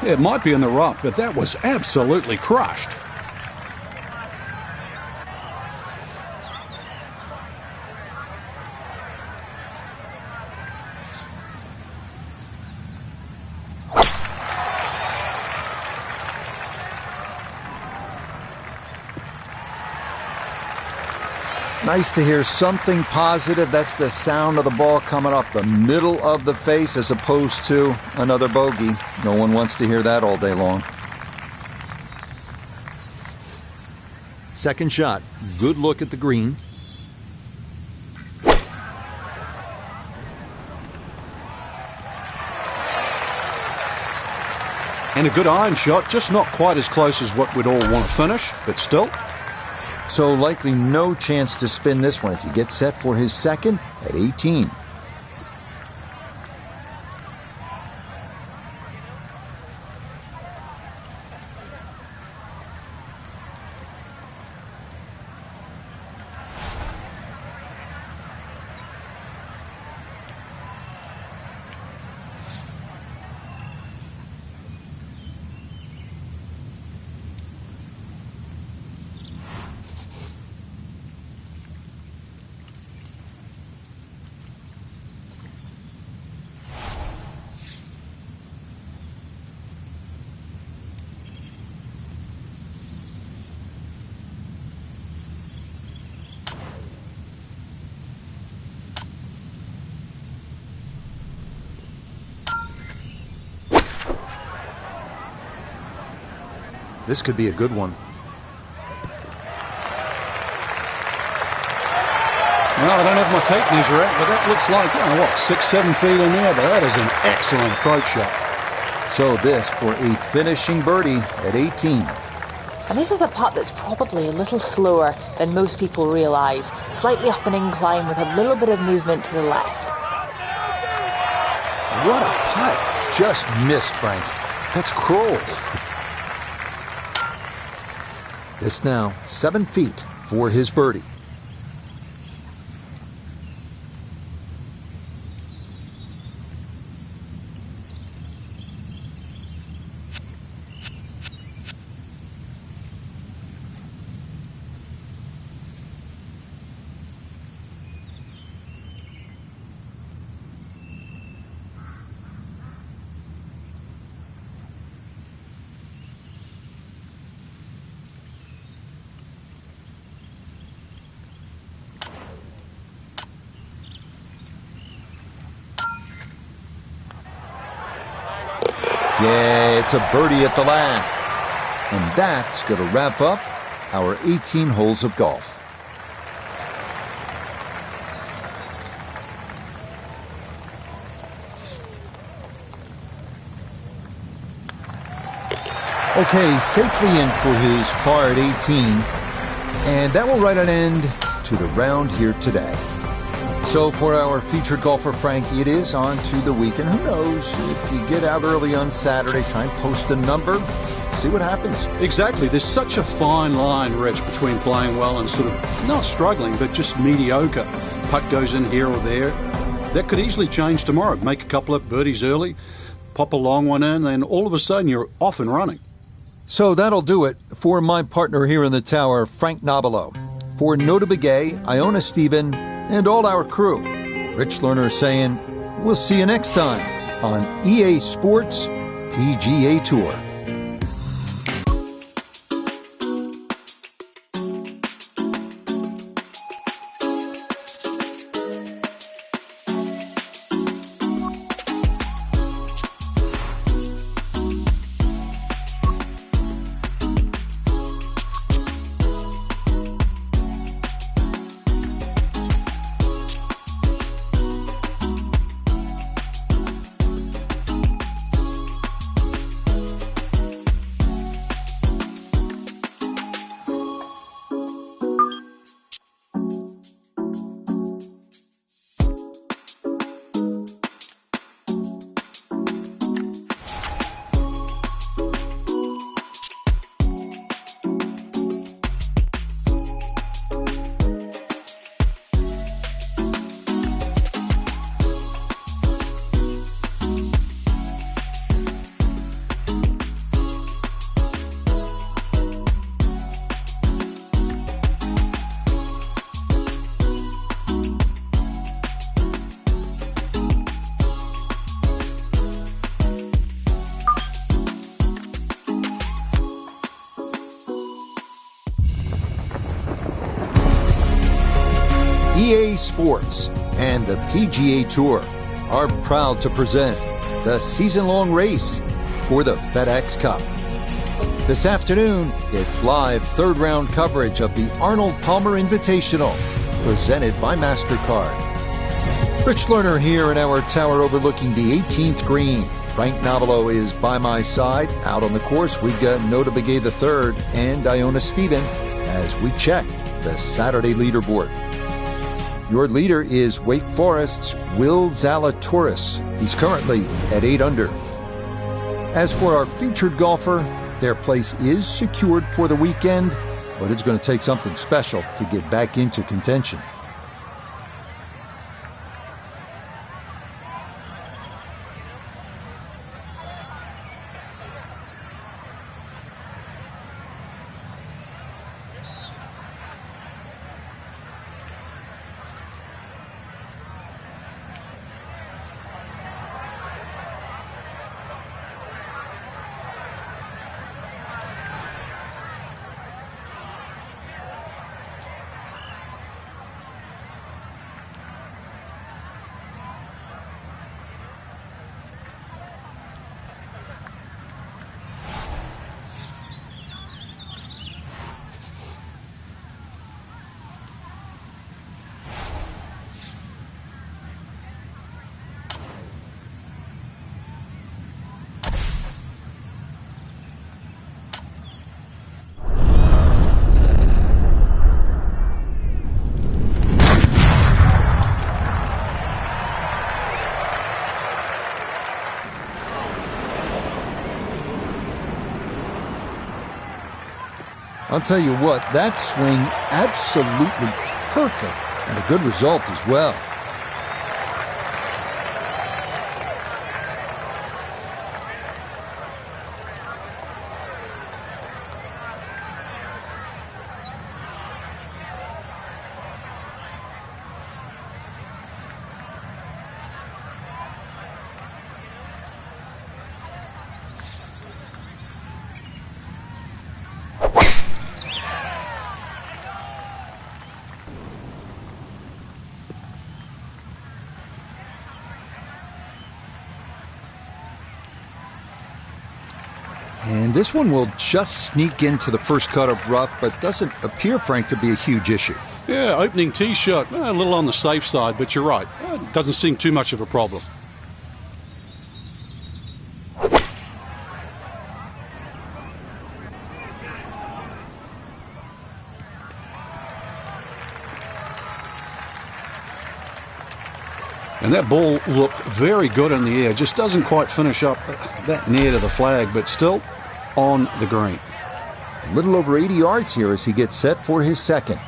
It might be in the rough, but that was absolutely crushed. Nice to hear something positive. That's the sound of the ball coming off the middle of the face as opposed to another bogey. No one wants to hear that all day long. Second shot. Good look at the green. And a good iron shot, just not quite as close as what we'd all want to finish, but still. So likely no chance to spin this one as he gets set for his second at 18. This could be a good one. Well, I don't have my tape measure out, but that looks like, 6-7 feet in there, but that is an excellent approach shot. So this for a finishing birdie at 18. And this is a putt that's probably a little slower than most people realise. Slightly up an incline with a little bit of movement to the left. What a putt. Just missed, Frank. That's cruel. This now 7 feet for his birdie. Yeah, it's a birdie at the last. And that's going to wrap up our 18 holes of golf. Okay, safely in for his par at 18. And that will write an end to the round here today. So for our featured golfer, Frank, it is on to the weekend. Who knows, if you get out early on Saturday, try and post a number, see what happens. Exactly. There's such a fine line, Rich, between playing well and sort of not struggling, but just mediocre. Putt goes in here or there. That could easily change tomorrow. Make a couple of birdies early, pop a long one in, then all of a sudden you're off and running. So that'll do it for my partner here in the tower, Frank Nobilo. For Nota Begay, Iona Stephen, and all our crew, Rich Lerner saying, we'll see you next time on EA Sports PGA Tour. EA Sports and the PGA Tour are proud to present the season-long race for the FedEx Cup. This afternoon, it's live third-round coverage of the Arnold Palmer Invitational, presented by MasterCard. Rich Lerner here in our tower overlooking the 18th green. Frank Nobilo is by my side. Out on the course, we've got Nota Begay III and Iona Stephen as we check the Saturday leaderboard. Your leader is Wake Forest's Will Zalatoris. He's currently at 8 under. As for our featured golfer, their place is secured for the weekend, but it's going to take something special to get back into contention. I'll tell you what, that swing absolutely perfect and a good result as well. And this one will just sneak into the first cut of rough, but doesn't appear, Frank, to be a huge issue. Yeah, opening tee shot, a little on the safe side, but you're right. It doesn't seem too much of a problem. And that ball looked very good in the air. Just doesn't quite finish up that near to the flag, but still on the green. A little over 80 yards here as he gets set for his second.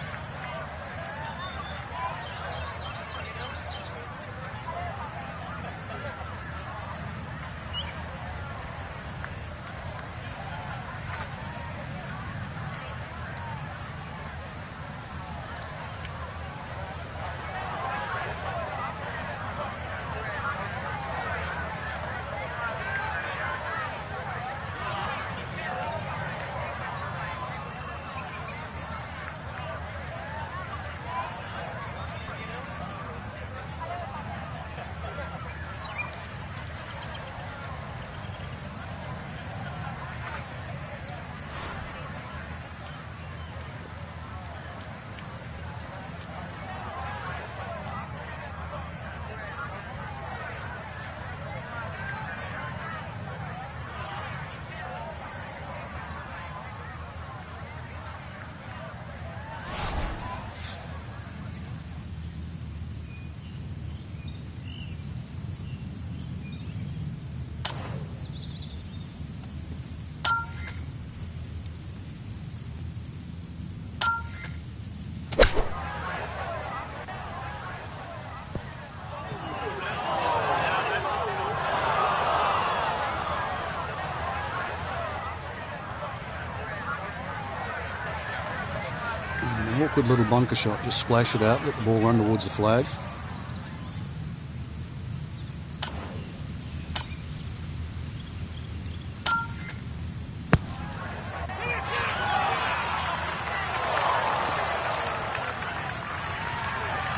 An awkward little bunker shot. Just splash it out, let the ball run towards the flag.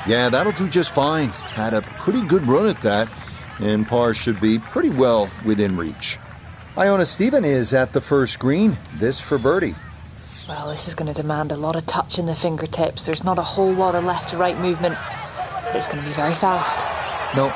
Yeah, that'll do just fine. Had a pretty good run at that, and par should be pretty well within reach. Iona Stephen is at the first green. This for birdie. Well, this is going to demand a lot of touch in the fingertips. There's not a whole lot of left to right movement, but it's going to be very fast. Nope.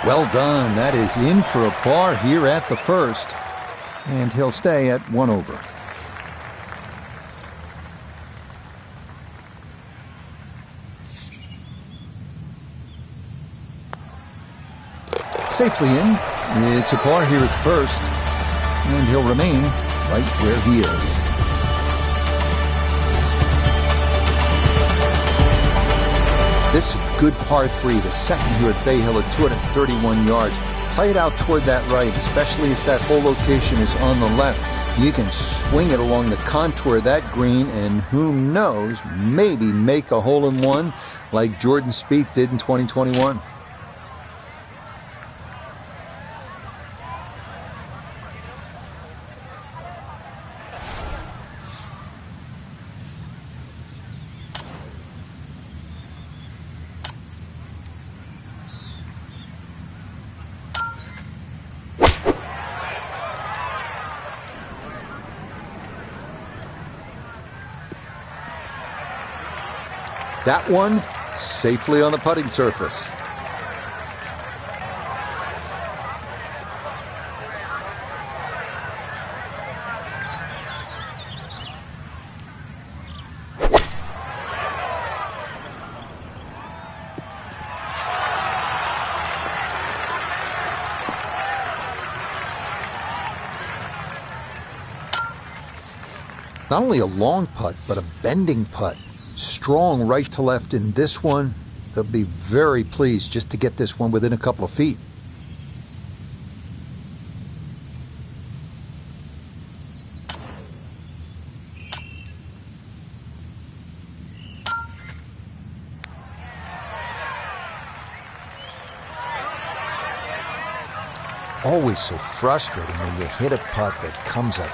Well done. That is in for a par here at the first. And he'll stay at 1 over. Safely in. It's a par here at the first. And he'll remain right where he is. This good par 3, the second here at Bay Hill at 231 yards. Play it out toward that right, especially if that hole location is on the left. You can swing it along the contour of that green and who knows, maybe make a hole-in-one like Jordan Spieth did in 2021. That one safely on the putting surface. Not only a long putt, but a bending putt. Strong right to left in this one. They'll be very pleased just to get this one within a couple of feet. Always so frustrating when you hit a putt that comes up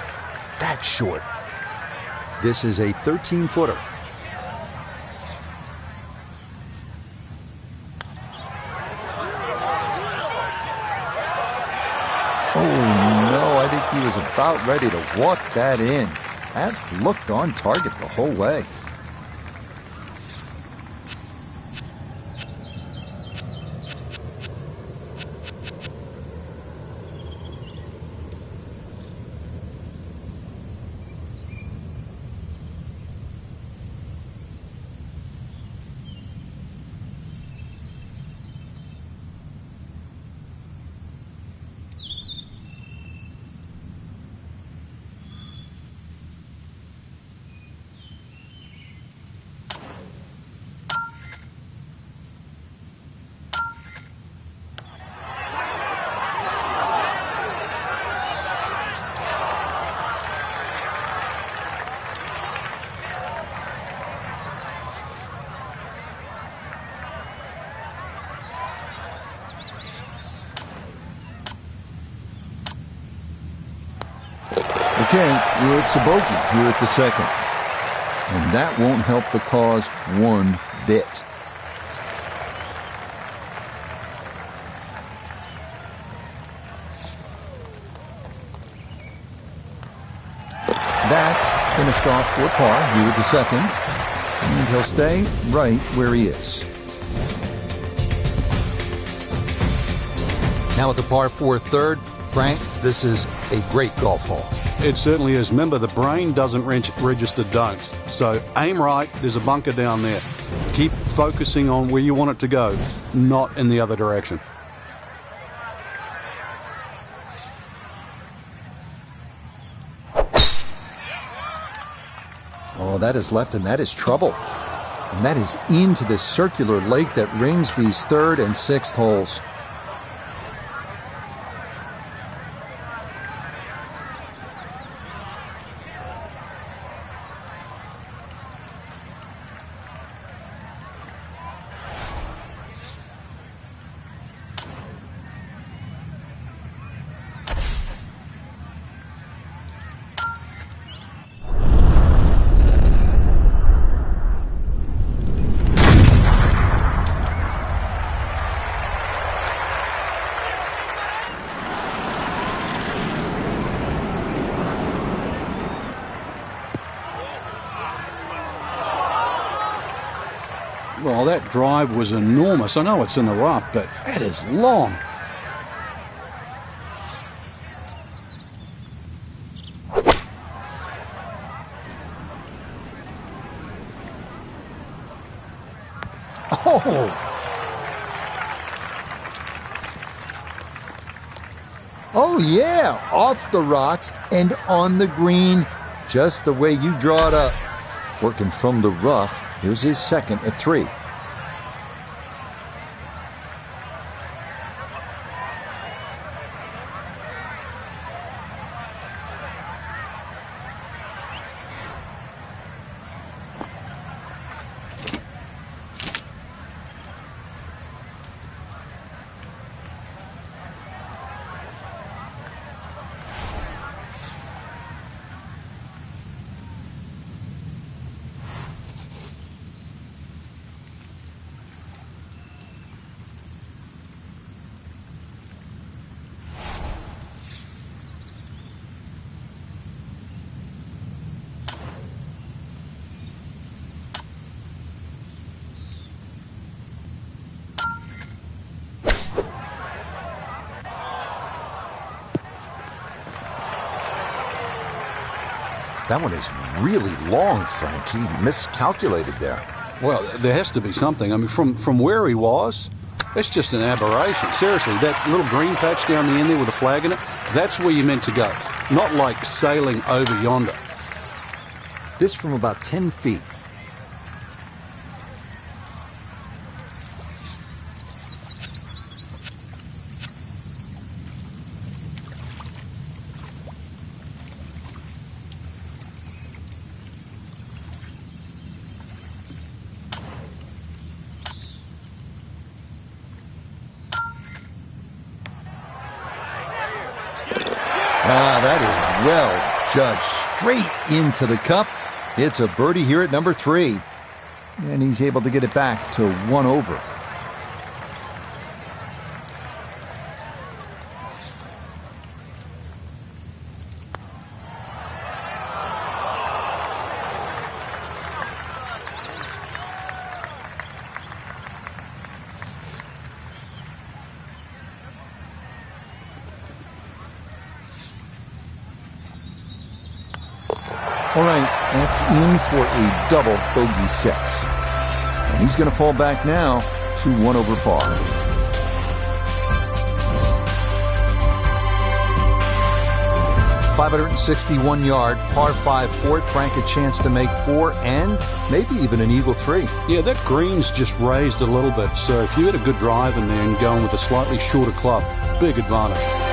that short. This is a 13-footer. Oh, no, I think he was about ready to walk that in. That looked on target the whole way. Okay, it's a bogey here at the second. And that won't help the cause one bit. That finished off for par here at the second. And he'll stay right where he is. Now at the par 4 third, Frank, this is a great golf hole. It certainly is. Remember, the brain doesn't register don'ts. So aim right, there's a bunker down there. Keep focusing on where you want it to go, not in the other direction. Oh, that is left, and that is trouble. And that is into the circular lake that rings these third and sixth holes. Well, that drive was enormous. I know it's in the rough, but that is long. Oh! Oh, yeah, off the rocks and on the green, just the way you draw it up. Working from the rough, here's his second at 3. That one is really long, Frank. He miscalculated there. Well, there has to be something. I mean, from where he was, it's just an aberration. Seriously, that little green patch down the end there with a flag in it, that's where you're meant to go. Not like sailing over yonder. This from about 10 feet. That is well judged. Straight into the cup. It's a birdie here at number 3. And he's able to get it back to 1 over. All right, that's in for a double bogey 6. And he's going to fall back now to 1 over par. .561-yard par 5 for it. Frank, a chance to make 4 and maybe even an eagle 3. Yeah, that green's just raised a little bit, so if you had a good drive in there and going with a slightly shorter club, big advantage.